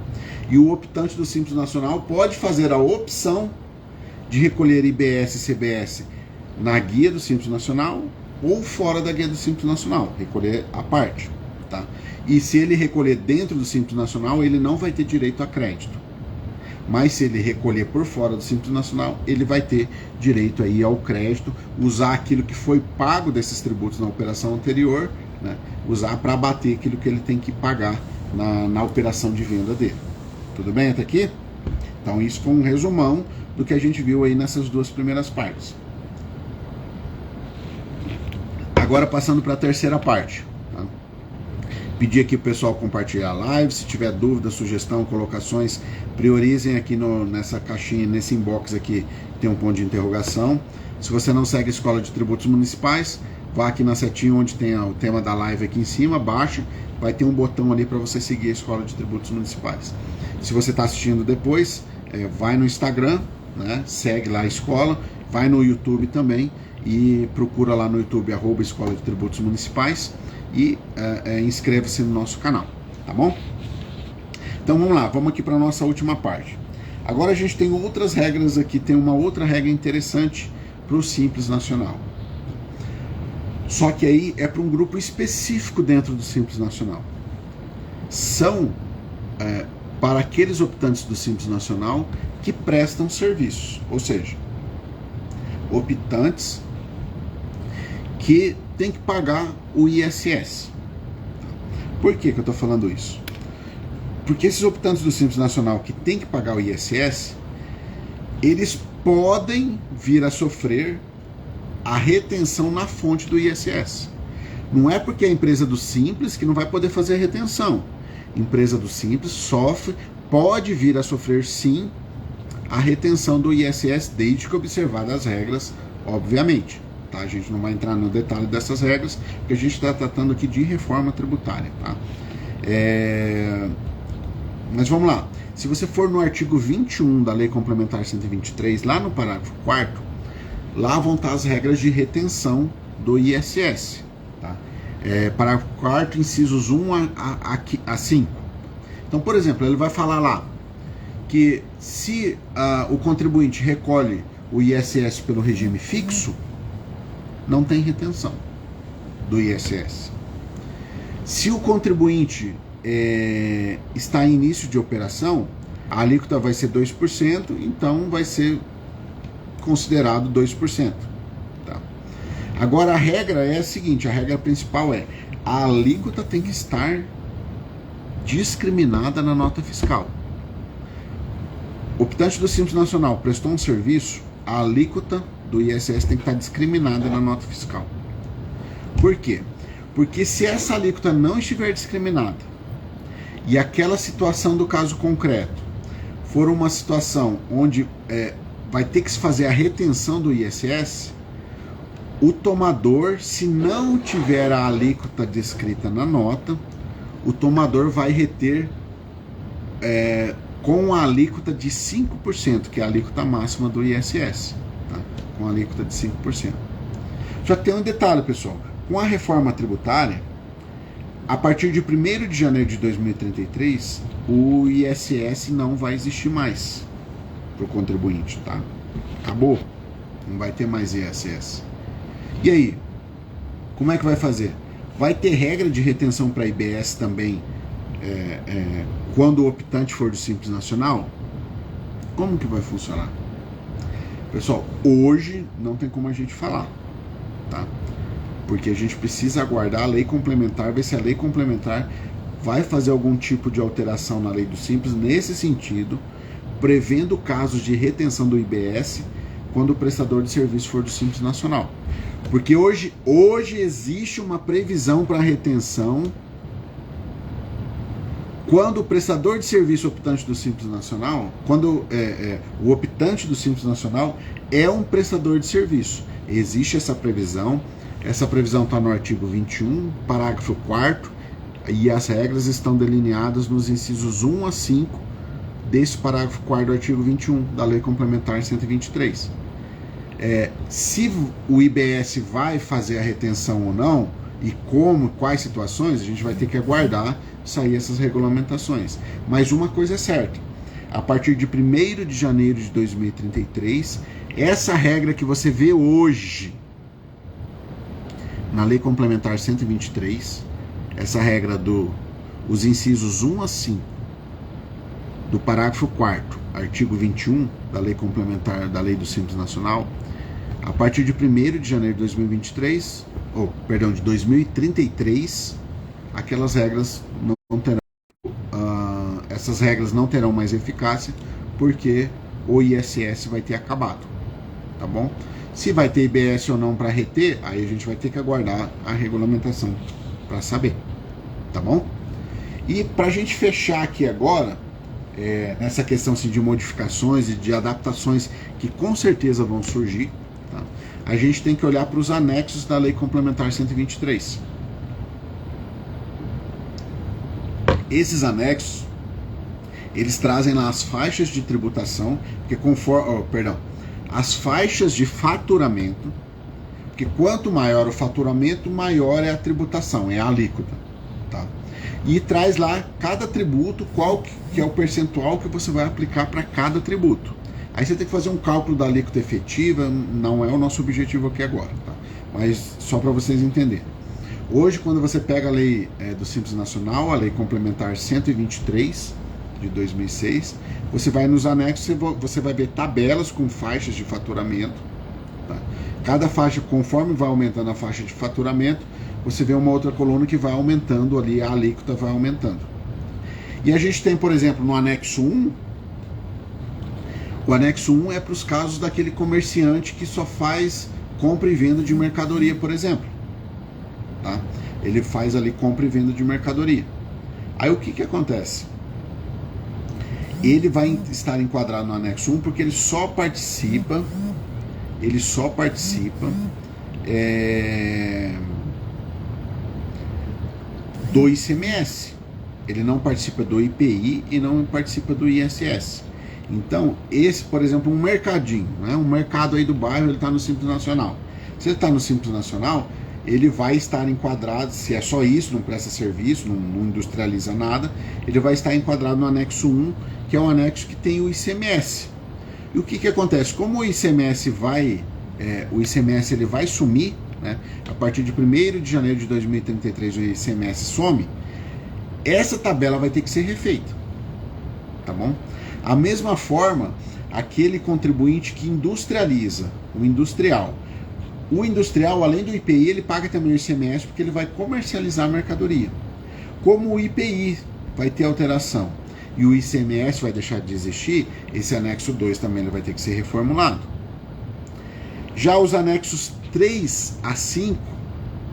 e o optante do Simples Nacional pode fazer a opção de recolher IBS e CBS na guia do Simples Nacional ou fora da guia do Simples Nacional, recolher à parte. Tá? E se ele recolher dentro do Simples Nacional, ele não vai ter direito a crédito. Mas se ele recolher por fora do Simples Nacional, ele vai ter direito aí ao crédito, usar aquilo que foi pago desses tributos na operação anterior, né, usar para abater aquilo que ele tem que pagar na operação de venda dele. Tudo bem até aqui? Então isso foi um resumão do que a gente viu aí nessas duas primeiras partes. Agora passando para a terceira parte. Tá? Pedir aqui pro pessoal compartilhar a live, se tiver dúvida, sugestão, colocações, priorizem aqui nessa caixinha, nesse inbox aqui, tem um ponto de interrogação. Se você não segue a Escola de Tributos Municipais, vá aqui na setinha onde tem o tema da live aqui em cima, baixe, vai ter um botão ali para você seguir a Escola de Tributos Municipais. Se você está assistindo depois, vai no Instagram, né, segue lá a escola, vai no YouTube também e procura lá no YouTube @Escola de Tributos Municipais e inscreva-se no nosso canal, tá bom? Então vamos lá, vamos aqui para a nossa última parte. Agora a gente tem outras regras aqui, tem uma outra regra interessante para o Simples Nacional. Só que aí é para um grupo específico dentro do Simples Nacional. São para aqueles optantes do Simples Nacional que prestam serviços, ou seja, optantes que tem que pagar o ISS. Por que eu estou falando isso? Porque esses optantes do Simples Nacional que tem que pagar o ISS, eles podem vir a sofrer a retenção na fonte do ISS. Não é porque a empresa do Simples que não vai poder fazer a retenção. Empresa do Simples pode vir a sofrer sim a retenção do ISS, desde que observadas as regras, obviamente. Tá? A gente não vai entrar no detalhe dessas regras, porque a gente está tratando aqui de reforma tributária. Tá? Mas vamos lá. Se você for no artigo 21 da Lei Complementar 123, lá no parágrafo 4º, lá vão estar as regras de retenção do ISS. Tá? Parágrafo 4º, incisos 1 a 5. Então, por exemplo, ele vai falar lá que se o contribuinte recolhe o ISS pelo regime fixo, não tem retenção do ISS. Se o contribuinte está em início de operação, a alíquota vai ser 2%, então vai ser considerado 2%. Tá? Agora a regra é a seguinte, a regra principal é a alíquota tem que estar discriminada na nota fiscal. O optante do Simples Nacional prestou um serviço, a alíquota do ISS tem que estar discriminada na nota fiscal. Por quê? Porque se essa alíquota não estiver discriminada e aquela situação do caso concreto for uma situação onde vai ter que se fazer a retenção do ISS, o tomador, se não tiver a alíquota descrita na nota, o tomador vai reter com a alíquota de 5%, que é a alíquota máxima do ISS, tá? Com a alíquota de 5%. Já tem um detalhe, pessoal. Com a reforma tributária, a partir de 1º de janeiro de 2033, o ISS não vai existir mais para o contribuinte, tá? Acabou. Não vai ter mais ISS. E aí? Como é que vai fazer? Vai ter regra de retenção para IBS também quando o optante for do Simples Nacional? Como que vai funcionar? Pessoal, hoje não tem como a gente falar, tá? Porque a gente precisa aguardar a lei complementar, ver se a lei complementar vai fazer algum tipo de alteração na lei do Simples nesse sentido, prevendo casos de retenção do IBS quando o prestador de serviço for do Simples Nacional. Porque hoje existe uma previsão para retenção quando o prestador de serviço optante do Simples Nacional, quando o optante do Simples Nacional é um prestador de serviço. Existe essa previsão está no artigo 21, parágrafo 4º, e as regras estão delineadas nos incisos 1 a 5 desse parágrafo 4º do artigo 21 da Lei Complementar 123. Se o IBS vai fazer a retenção ou não, e como, quais situações, a gente vai ter que aguardar sair essas regulamentações. Mas uma coisa é certa, a partir de 1º de janeiro de 2033, essa regra que você vê hoje na Lei Complementar 123, essa regra os incisos 1 a 5 do parágrafo 4º, artigo 21 da Lei Complementar da Lei do Simples Nacional, a partir de 1º de janeiro de 2023, de 2033, aquelas regras não terão, essas regras não terão mais eficácia, porque o ISS vai ter acabado, tá bom? Se vai ter IBS ou não para reter, aí a gente vai ter que aguardar a regulamentação para saber, tá bom? E para a gente fechar aqui agora, nessa questão assim, de modificações e de adaptações que com certeza vão surgir, tá? A gente tem que olhar para os anexos da Lei Complementar 123. Esses anexos, eles trazem lá as faixas de tributação, as faixas de faturamento, porque quanto maior o faturamento, maior é a tributação, é a alíquota, tá? E traz lá cada tributo, qual que é o percentual que você vai aplicar para cada tributo. Aí você tem que fazer um cálculo da alíquota efetiva, não é o nosso objetivo aqui agora, tá? Mas só para vocês entenderem. Hoje, quando você pega a lei do Simples Nacional, a Lei Complementar 123 de 2006, você vai nos anexos, você vai ver tabelas com faixas de faturamento, tá? Cada faixa, conforme vai aumentando a faixa de faturamento, você vê uma outra coluna que vai aumentando ali, a alíquota vai aumentando. E a gente tem, por exemplo, no anexo 1, o anexo 1 é para os casos daquele comerciante que só faz compra e venda de mercadoria, por exemplo. Tá? Ele faz ali compra e venda de mercadoria. Aí o que acontece? Ele vai estar enquadrado no anexo 1 porque ele só participa do ICMS. Ele não participa do IPI e não participa do ISS. Então, esse, por exemplo, um mercadinho, né? Um mercado aí do bairro, ele está no Simples Nacional. Se ele está no Simples Nacional, ele vai estar enquadrado, se é só isso, não presta serviço, não industrializa nada, ele vai estar enquadrado no anexo 1, que é um anexo que tem o ICMS. E o que acontece? Como o ICMS ele vai sumir, né? A partir de 1º de janeiro de 2033 o ICMS some, essa tabela vai ter que ser refeita, tá bom? A mesma forma, aquele contribuinte que industrializa, o industrial, além do IPI, ele paga também o ICMS porque ele vai comercializar a mercadoria. Como o IPI vai ter alteração e o ICMS vai deixar de existir, esse anexo 2 também ele vai ter que ser reformulado. Já os anexos 3 a 5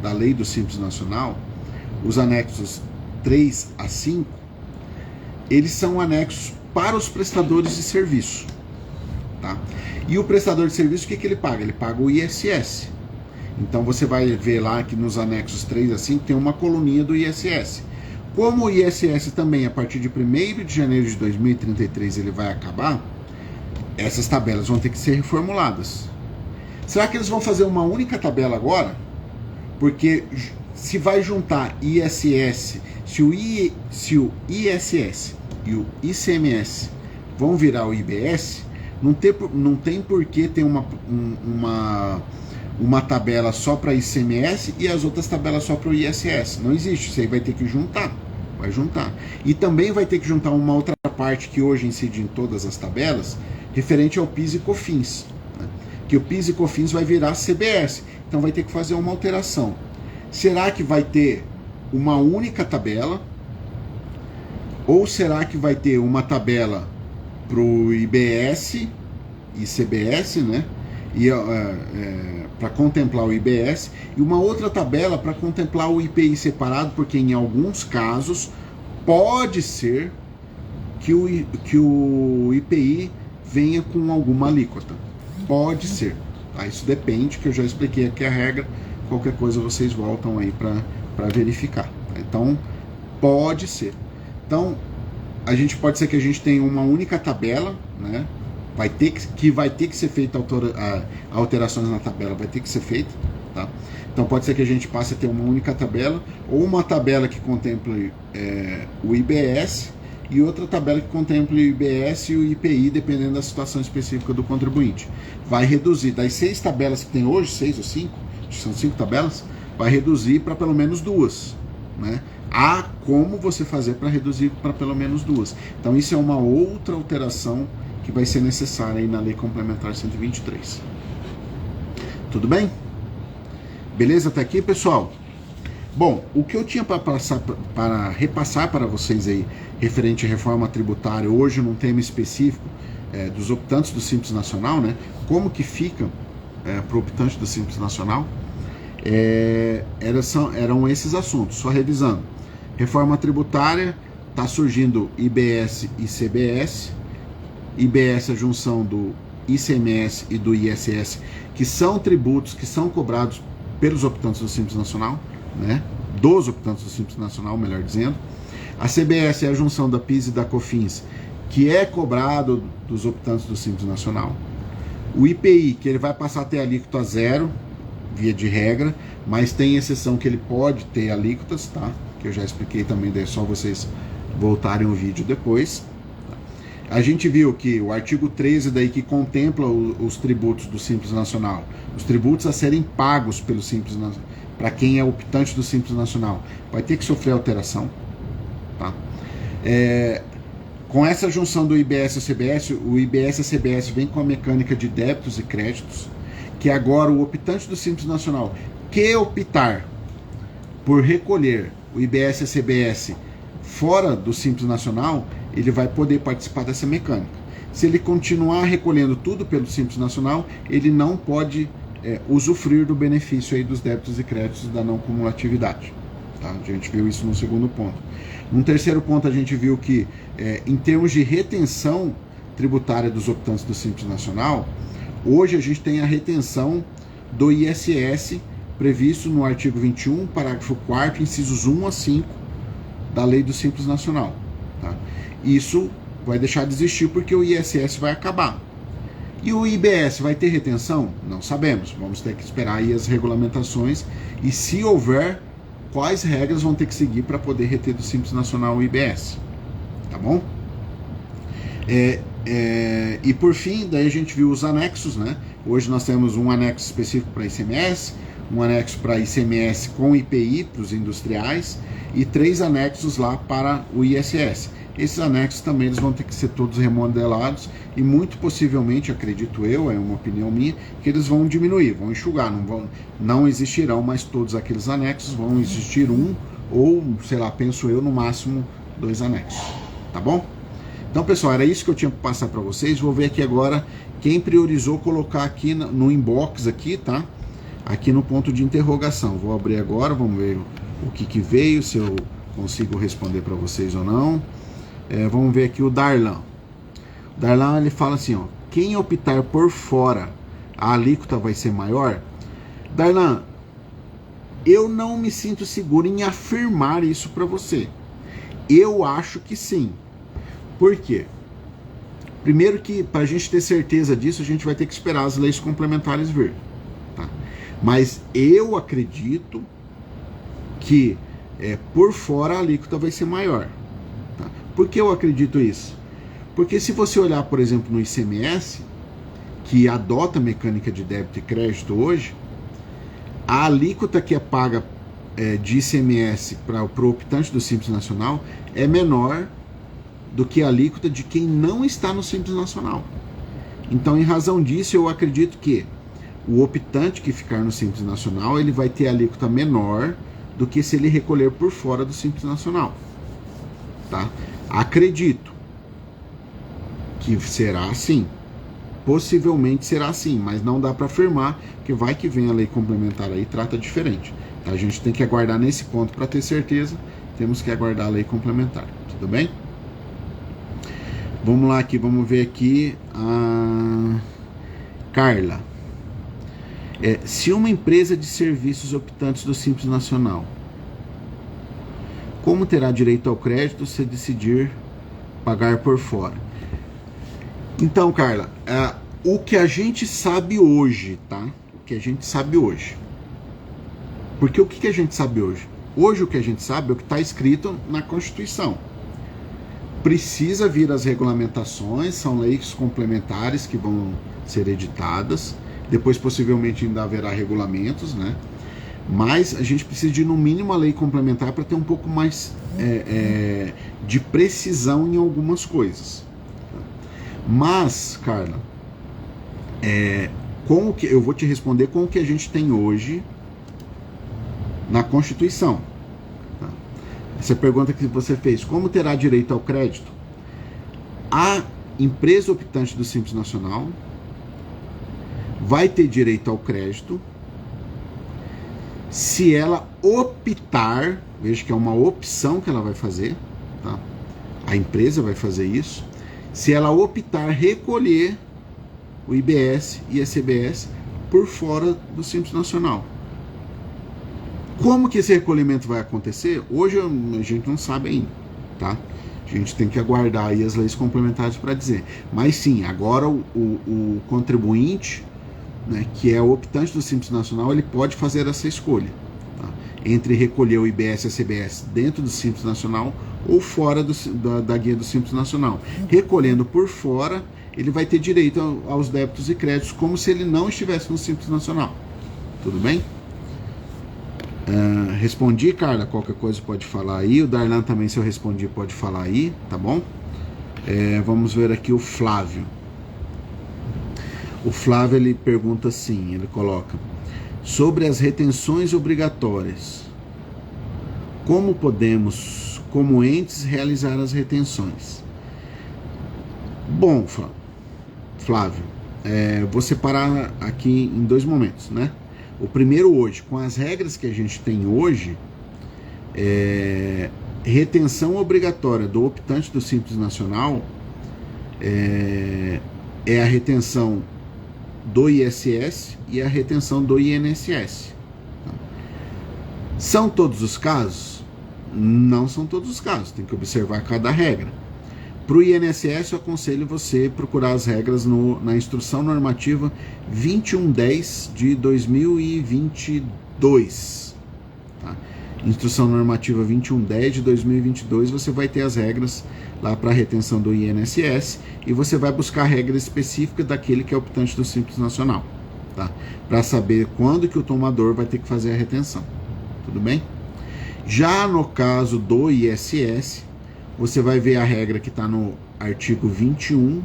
da Lei do Simples Nacional, os anexos 3 a 5, eles são anexos para os prestadores de serviço, tá? E o prestador de serviço, o que ele paga? Ele paga o ISS. Então você vai ver lá que nos anexos 3 a 5 tem uma coluninha do ISS. Como o ISS também, a partir de 1º de janeiro de 2033, ele vai acabar, essas tabelas vão ter que ser reformuladas. Será que eles vão fazer uma única tabela agora? Porque se vai juntar ISS, se o ISS e o ICMS vão virar o IBS, não tem por que ter uma tabela só para ICMS e as outras tabelas só para o ISS. Não existe, isso aí vai ter que juntar. Vai juntar. E também vai ter que juntar uma outra parte que hoje incide em todas as tabelas, referente ao PIS e COFINS, né? Que o PIS e COFINS vai virar CBS. Então vai ter que fazer uma alteração. Será que vai ter uma única tabela? Ou será que vai ter uma tabela para o IBS e CBS, né? E para contemplar o IBS, e uma outra tabela para contemplar o IPI separado, porque em alguns casos pode ser que o IPI venha com alguma alíquota. Pode ser. Tá? Isso depende, que eu já expliquei aqui a regra. Qualquer coisa vocês voltam aí para verificar. Tá? Então, pode ser. Então, a gente pode ser que a gente tenha uma única tabela, né? Vai ter que ser feita alterações na tabela, vai ter que ser feita, tá? Então pode ser que a gente passe a ter uma única tabela, ou uma tabela que contemple o IBS e outra tabela que contemple o IBS e o IPI, dependendo da situação específica do contribuinte. Vai reduzir das 6 tabelas que tem hoje, 6 ou 5, são 5 tabelas, vai reduzir para pelo menos 2, né? Há como você fazer para reduzir para pelo menos 2. Então isso é uma outra alteração que vai ser necessária aí na Lei Complementar 123. Tudo bem? Beleza até aqui, pessoal? Bom, o que eu tinha para repassar para vocês aí, referente à reforma tributária, hoje num tema específico dos optantes do Simples Nacional, né? Como que fica para o optante do Simples Nacional? Eram esses assuntos, só revisando. Reforma tributária, está surgindo IBS e CBS. IBS é a junção do ICMS e do ISS, que são tributos que são cobrados pelos optantes do Simples Nacional, né? Dos optantes do Simples Nacional, melhor dizendo. A CBS é a junção da PIS e da COFINS, que é cobrado dos optantes do Simples Nacional. O IPI, que ele vai passar a ter alíquota zero, via de regra, mas tem exceção que ele pode ter alíquotas, tá? Que eu já expliquei também, daí é só vocês voltarem o vídeo depois. A gente viu que o artigo 13 daí que contempla os tributos do Simples Nacional, os tributos a serem pagos pelo Simples Nacional, para quem é optante do Simples Nacional, vai ter que sofrer alteração, tá? Com essa junção do IBS e CBS, o IBS e a CBS vem com a mecânica de débitos e créditos, que agora o optante do Simples Nacional que optar por recolher o IBS e a CBS fora do Simples Nacional, ele vai poder participar dessa mecânica. Se ele continuar recolhendo tudo pelo Simples Nacional, ele não pode usufruir do benefício aí dos débitos e créditos da não cumulatividade. Tá? A gente viu isso no segundo ponto. No terceiro ponto, a gente viu que, em termos de retenção tributária dos optantes do Simples Nacional, hoje a gente tem a retenção do ISS previsto no artigo 21, parágrafo 4º, incisos 1 a 5 da Lei do Simples Nacional. Tá? Isso vai deixar de existir porque o ISS vai acabar. E o IBS vai ter retenção? Não sabemos. Vamos ter que esperar aí as regulamentações e, se houver, quais regras vão ter que seguir para poder reter do Simples Nacional o IBS. Tá bom? E por fim, daí a gente viu os anexos, né? Hoje nós temos um anexo específico para ICMS, um anexo para ICMS com IPI para os industriais e 3 anexos lá para o ISS. Esses anexos também eles vão ter que ser todos remodelados e muito possivelmente, acredito eu, é uma opinião minha, que eles vão diminuir, vão enxugar, não existirão mais todos aqueles anexos, vão existir um ou, sei lá, penso eu, no máximo 2 anexos, tá bom? Então, pessoal, era isso que eu tinha para passar para vocês. Vou ver aqui agora quem priorizou colocar aqui no inbox aqui, tá? Aqui no ponto de interrogação. Vou abrir agora, vamos ver o que veio, se eu consigo responder para vocês ou não. Vamos ver aqui o Darlan. O Darlan, ele fala assim, ó, quem optar por fora, a alíquota vai ser maior? Darlan, eu não me sinto seguro em afirmar isso para você. Eu acho que sim. Por quê? Primeiro que, para a gente ter certeza disso, a gente vai ter que esperar as leis complementares vir. Tá? Mas eu acredito que por fora a alíquota vai ser maior. Tá? Por que eu acredito isso? Porque se você olhar, por exemplo, no ICMS, que adota a mecânica de débito e crédito hoje, a alíquota que é paga de ICMS para o optante do Simples Nacional é menor do que a alíquota de quem não está no Simples Nacional. Então, em razão disso, eu acredito que o optante que ficar no Simples Nacional, ele vai ter a alíquota menor do que se ele recolher por fora do Simples Nacional. Tá? Acredito que será assim. Possivelmente será assim, mas não dá para afirmar, porque vai que vem a lei complementar aí e trata diferente. Tá? A gente tem que aguardar nesse ponto para ter certeza, temos que aguardar a lei complementar. Tudo bem? Vamos lá aqui, vamos ver aqui a Carla. Se uma empresa de serviços optantes do Simples Nacional, como terá direito ao crédito se decidir pagar por fora. Então, Carla, o que a gente sabe hoje, tá? O que a gente sabe hoje. Porque o que a gente sabe hoje? Hoje o que a gente sabe é o que está escrito na Constituição. Precisa vir as regulamentações, são leis complementares que vão ser editadas. Depois, possivelmente, ainda haverá regulamentos, né? Mas a gente precisa de, no mínimo, uma lei complementar para ter um pouco mais de precisão em algumas coisas. Mas, Carla, eu vou te responder com o que a gente tem hoje na Constituição. Tá? Essa pergunta que você fez, como terá direito ao crédito? A empresa optante do Simples Nacional vai ter direito ao crédito se ela optar, veja que é uma opção que ela vai fazer, tá? A empresa vai fazer isso, se ela optar recolher o IBS e a CBS por fora do Simples Nacional. Como que esse recolhimento vai acontecer? Hoje a gente não sabe ainda, tá? A gente tem que aguardar aí as leis complementares para dizer. Mas sim, agora o contribuinte, né, que é o optante do Simples Nacional, ele pode fazer essa escolha, tá? Entre recolher o IBS e a CBS dentro do Simples Nacional ou fora da guia do Simples Nacional. Recolhendo por fora, ele vai ter direito aos débitos e créditos como se ele não estivesse no Simples Nacional. Tudo bem? Respondi, Carla? Qualquer coisa pode falar aí. O Darlan também, se eu respondi, pode falar aí, tá bom? Vamos ver aqui o Flávio. O Flávio, ele pergunta assim, ele coloca: sobre as retenções obrigatórias, como podemos, como entes, realizar as retenções? Bom, Flávio, vou separar aqui em dois momentos, né? O primeiro hoje, com as regras que a gente tem hoje, retenção obrigatória do optante do Simples Nacional é a retenção do ISS e a retenção do INSS. Tá? São todos os casos? Não são todos os casos, tem que observar cada regra. Para o INSS, eu aconselho você procurar as regras na Instrução Normativa 2110 de 2022. Tá? Instrução Normativa 2110 de 2022, você vai ter as regras lá para a retenção do INSS e você vai buscar a regra específica daquele que é optante do Simples Nacional, tá? Para saber quando que o tomador vai ter que fazer a retenção. Tudo bem? Já no caso do ISS, você vai ver a regra que está no artigo 21,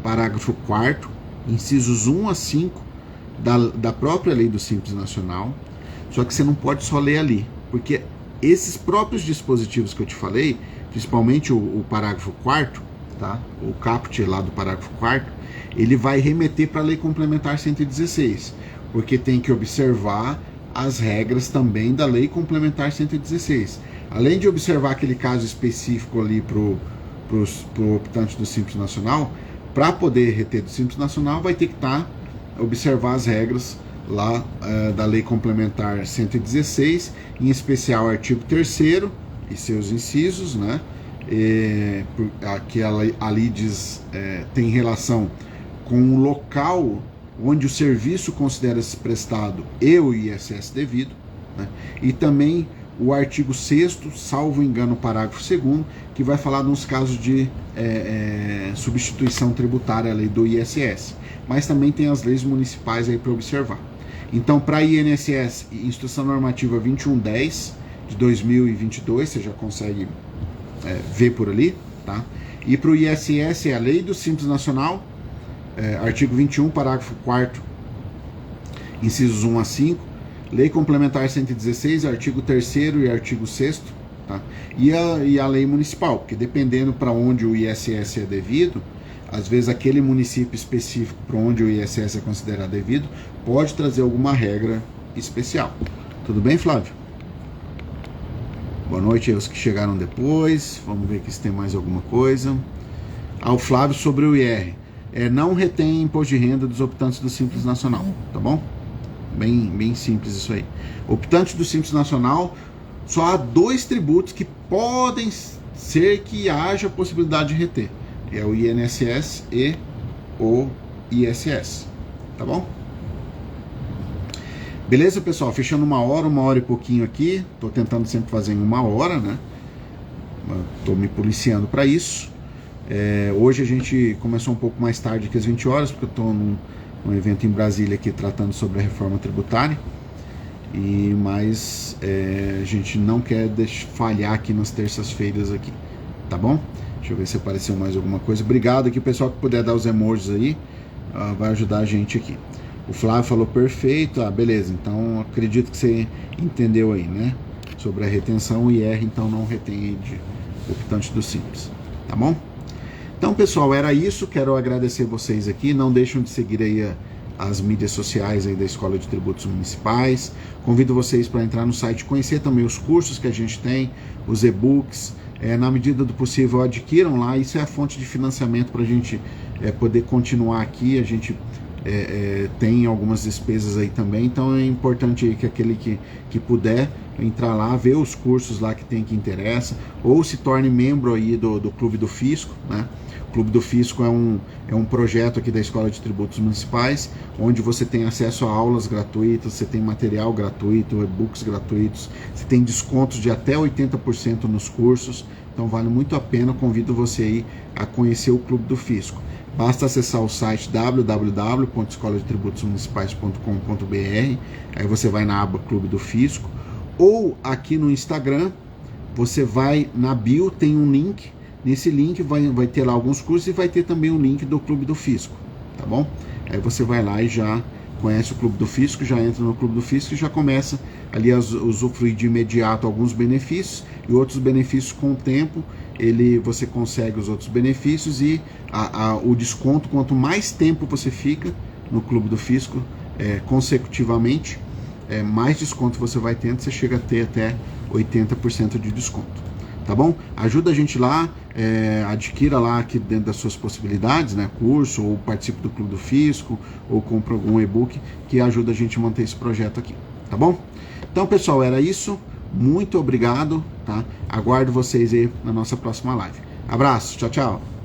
parágrafo 4º, incisos 1 a 5 da própria lei do Simples Nacional. Só que você não pode só ler ali, porque esses próprios dispositivos que eu te falei, principalmente o parágrafo 4º, tá? O caput lá do parágrafo 4º, ele vai remeter para a Lei Complementar 116, porque tem que observar as regras também da Lei Complementar 116. Além de observar aquele caso específico ali para o optante do Simples Nacional, para poder reter do Simples Nacional, vai ter que observar as regras lá da Lei Complementar 116, em especial o artigo 3º e seus incisos, né? Que ali diz, tem relação com o local onde o serviço considera-se prestado e o ISS devido, né? E também o artigo 6º, salvo engano, o parágrafo 2º, que vai falar nos casos de substituição tributária à lei do ISS. Mas também tem as leis municipais aí para observar. Então, para INSS, Instrução Normativa 2110 de 2022, você já consegue ver por ali, tá? E para o ISS é a Lei do Simples Nacional, artigo 21, parágrafo 4º, incisos 1 a 5, Lei Complementar 116, artigo 3º e artigo 6º, tá? E a lei municipal, porque dependendo para onde o ISS é devido, às vezes aquele município específico para onde o ISS é considerado devido pode trazer alguma regra especial. Tudo bem, Flávio? Boa noite aos que chegaram depois. Vamos ver aqui se tem mais alguma coisa. O Flávio sobre o IR. Não retém imposto de renda dos optantes do Simples Nacional, tá bom? Bem simples isso aí. Optante do Simples Nacional, só há 2 tributos que podem ser que haja possibilidade de reter. É o INSS e o ISS, tá bom? Beleza, pessoal? Fechando uma hora e pouquinho aqui. Tô tentando sempre fazer em 1 hora, né? Tô me policiando para isso. Hoje a gente começou um pouco mais tarde que as 20 horas, porque eu tô num evento em Brasília aqui tratando sobre a reforma tributária. Mas a gente não quer falhar aqui nas terças-feiras aqui, tá bom? Deixa eu ver se apareceu mais alguma coisa. Obrigado aqui, pessoal, que puder dar os emojis aí, vai ajudar a gente aqui. O Flávio falou perfeito, beleza, então acredito que você entendeu aí, né? Sobre a retenção, IR, então não retém aí de optante do Simples, tá bom? Então, pessoal, era isso, quero agradecer vocês aqui, não deixem de seguir aí as mídias sociais aí da Escola de Tributos Municipais. Convido vocês para entrar no site, conhecer também os cursos que a gente tem, os e-books. Na medida do possível, adquiram lá. Isso é a fonte de financiamento para a gente poder continuar aqui. A gente tem algumas despesas aí também, então é importante aí que aquele que puder entrar lá, ver os cursos lá que interessa, ou se torne membro aí do Clube do Fisco, né? O Clube do Fisco é um projeto aqui da Escola de Tributos Municipais, onde você tem acesso a aulas gratuitas, você tem material gratuito, e-books gratuitos, você tem descontos de até 80% nos cursos, então vale muito a pena. Convido você aí a conhecer o Clube do Fisco. Basta acessar o site www.escoladetributos-municipais.com.br, aí você vai na aba Clube do Fisco, ou aqui no Instagram, você vai na bio, tem um link. Nesse link vai ter lá alguns cursos e vai ter também o link do Clube do Fisco, tá bom? Aí você vai lá e já conhece o Clube do Fisco, já entra no Clube do Fisco e já começa ali a usufruir de imediato alguns benefícios, e outros benefícios com o tempo, você consegue os outros benefícios e o desconto. Quanto mais tempo você fica no Clube do Fisco consecutivamente, mais desconto você vai tendo, você chega a ter até 80% de desconto. Tá bom? Ajuda a gente lá, adquira lá aqui dentro das suas possibilidades, né? Curso, ou participe do Clube do Fisco, ou compra algum e-book que ajuda a gente a manter esse projeto aqui, tá bom? Então, pessoal, era isso. Muito obrigado, tá? Aguardo vocês aí na nossa próxima live. Abraço, tchau, tchau.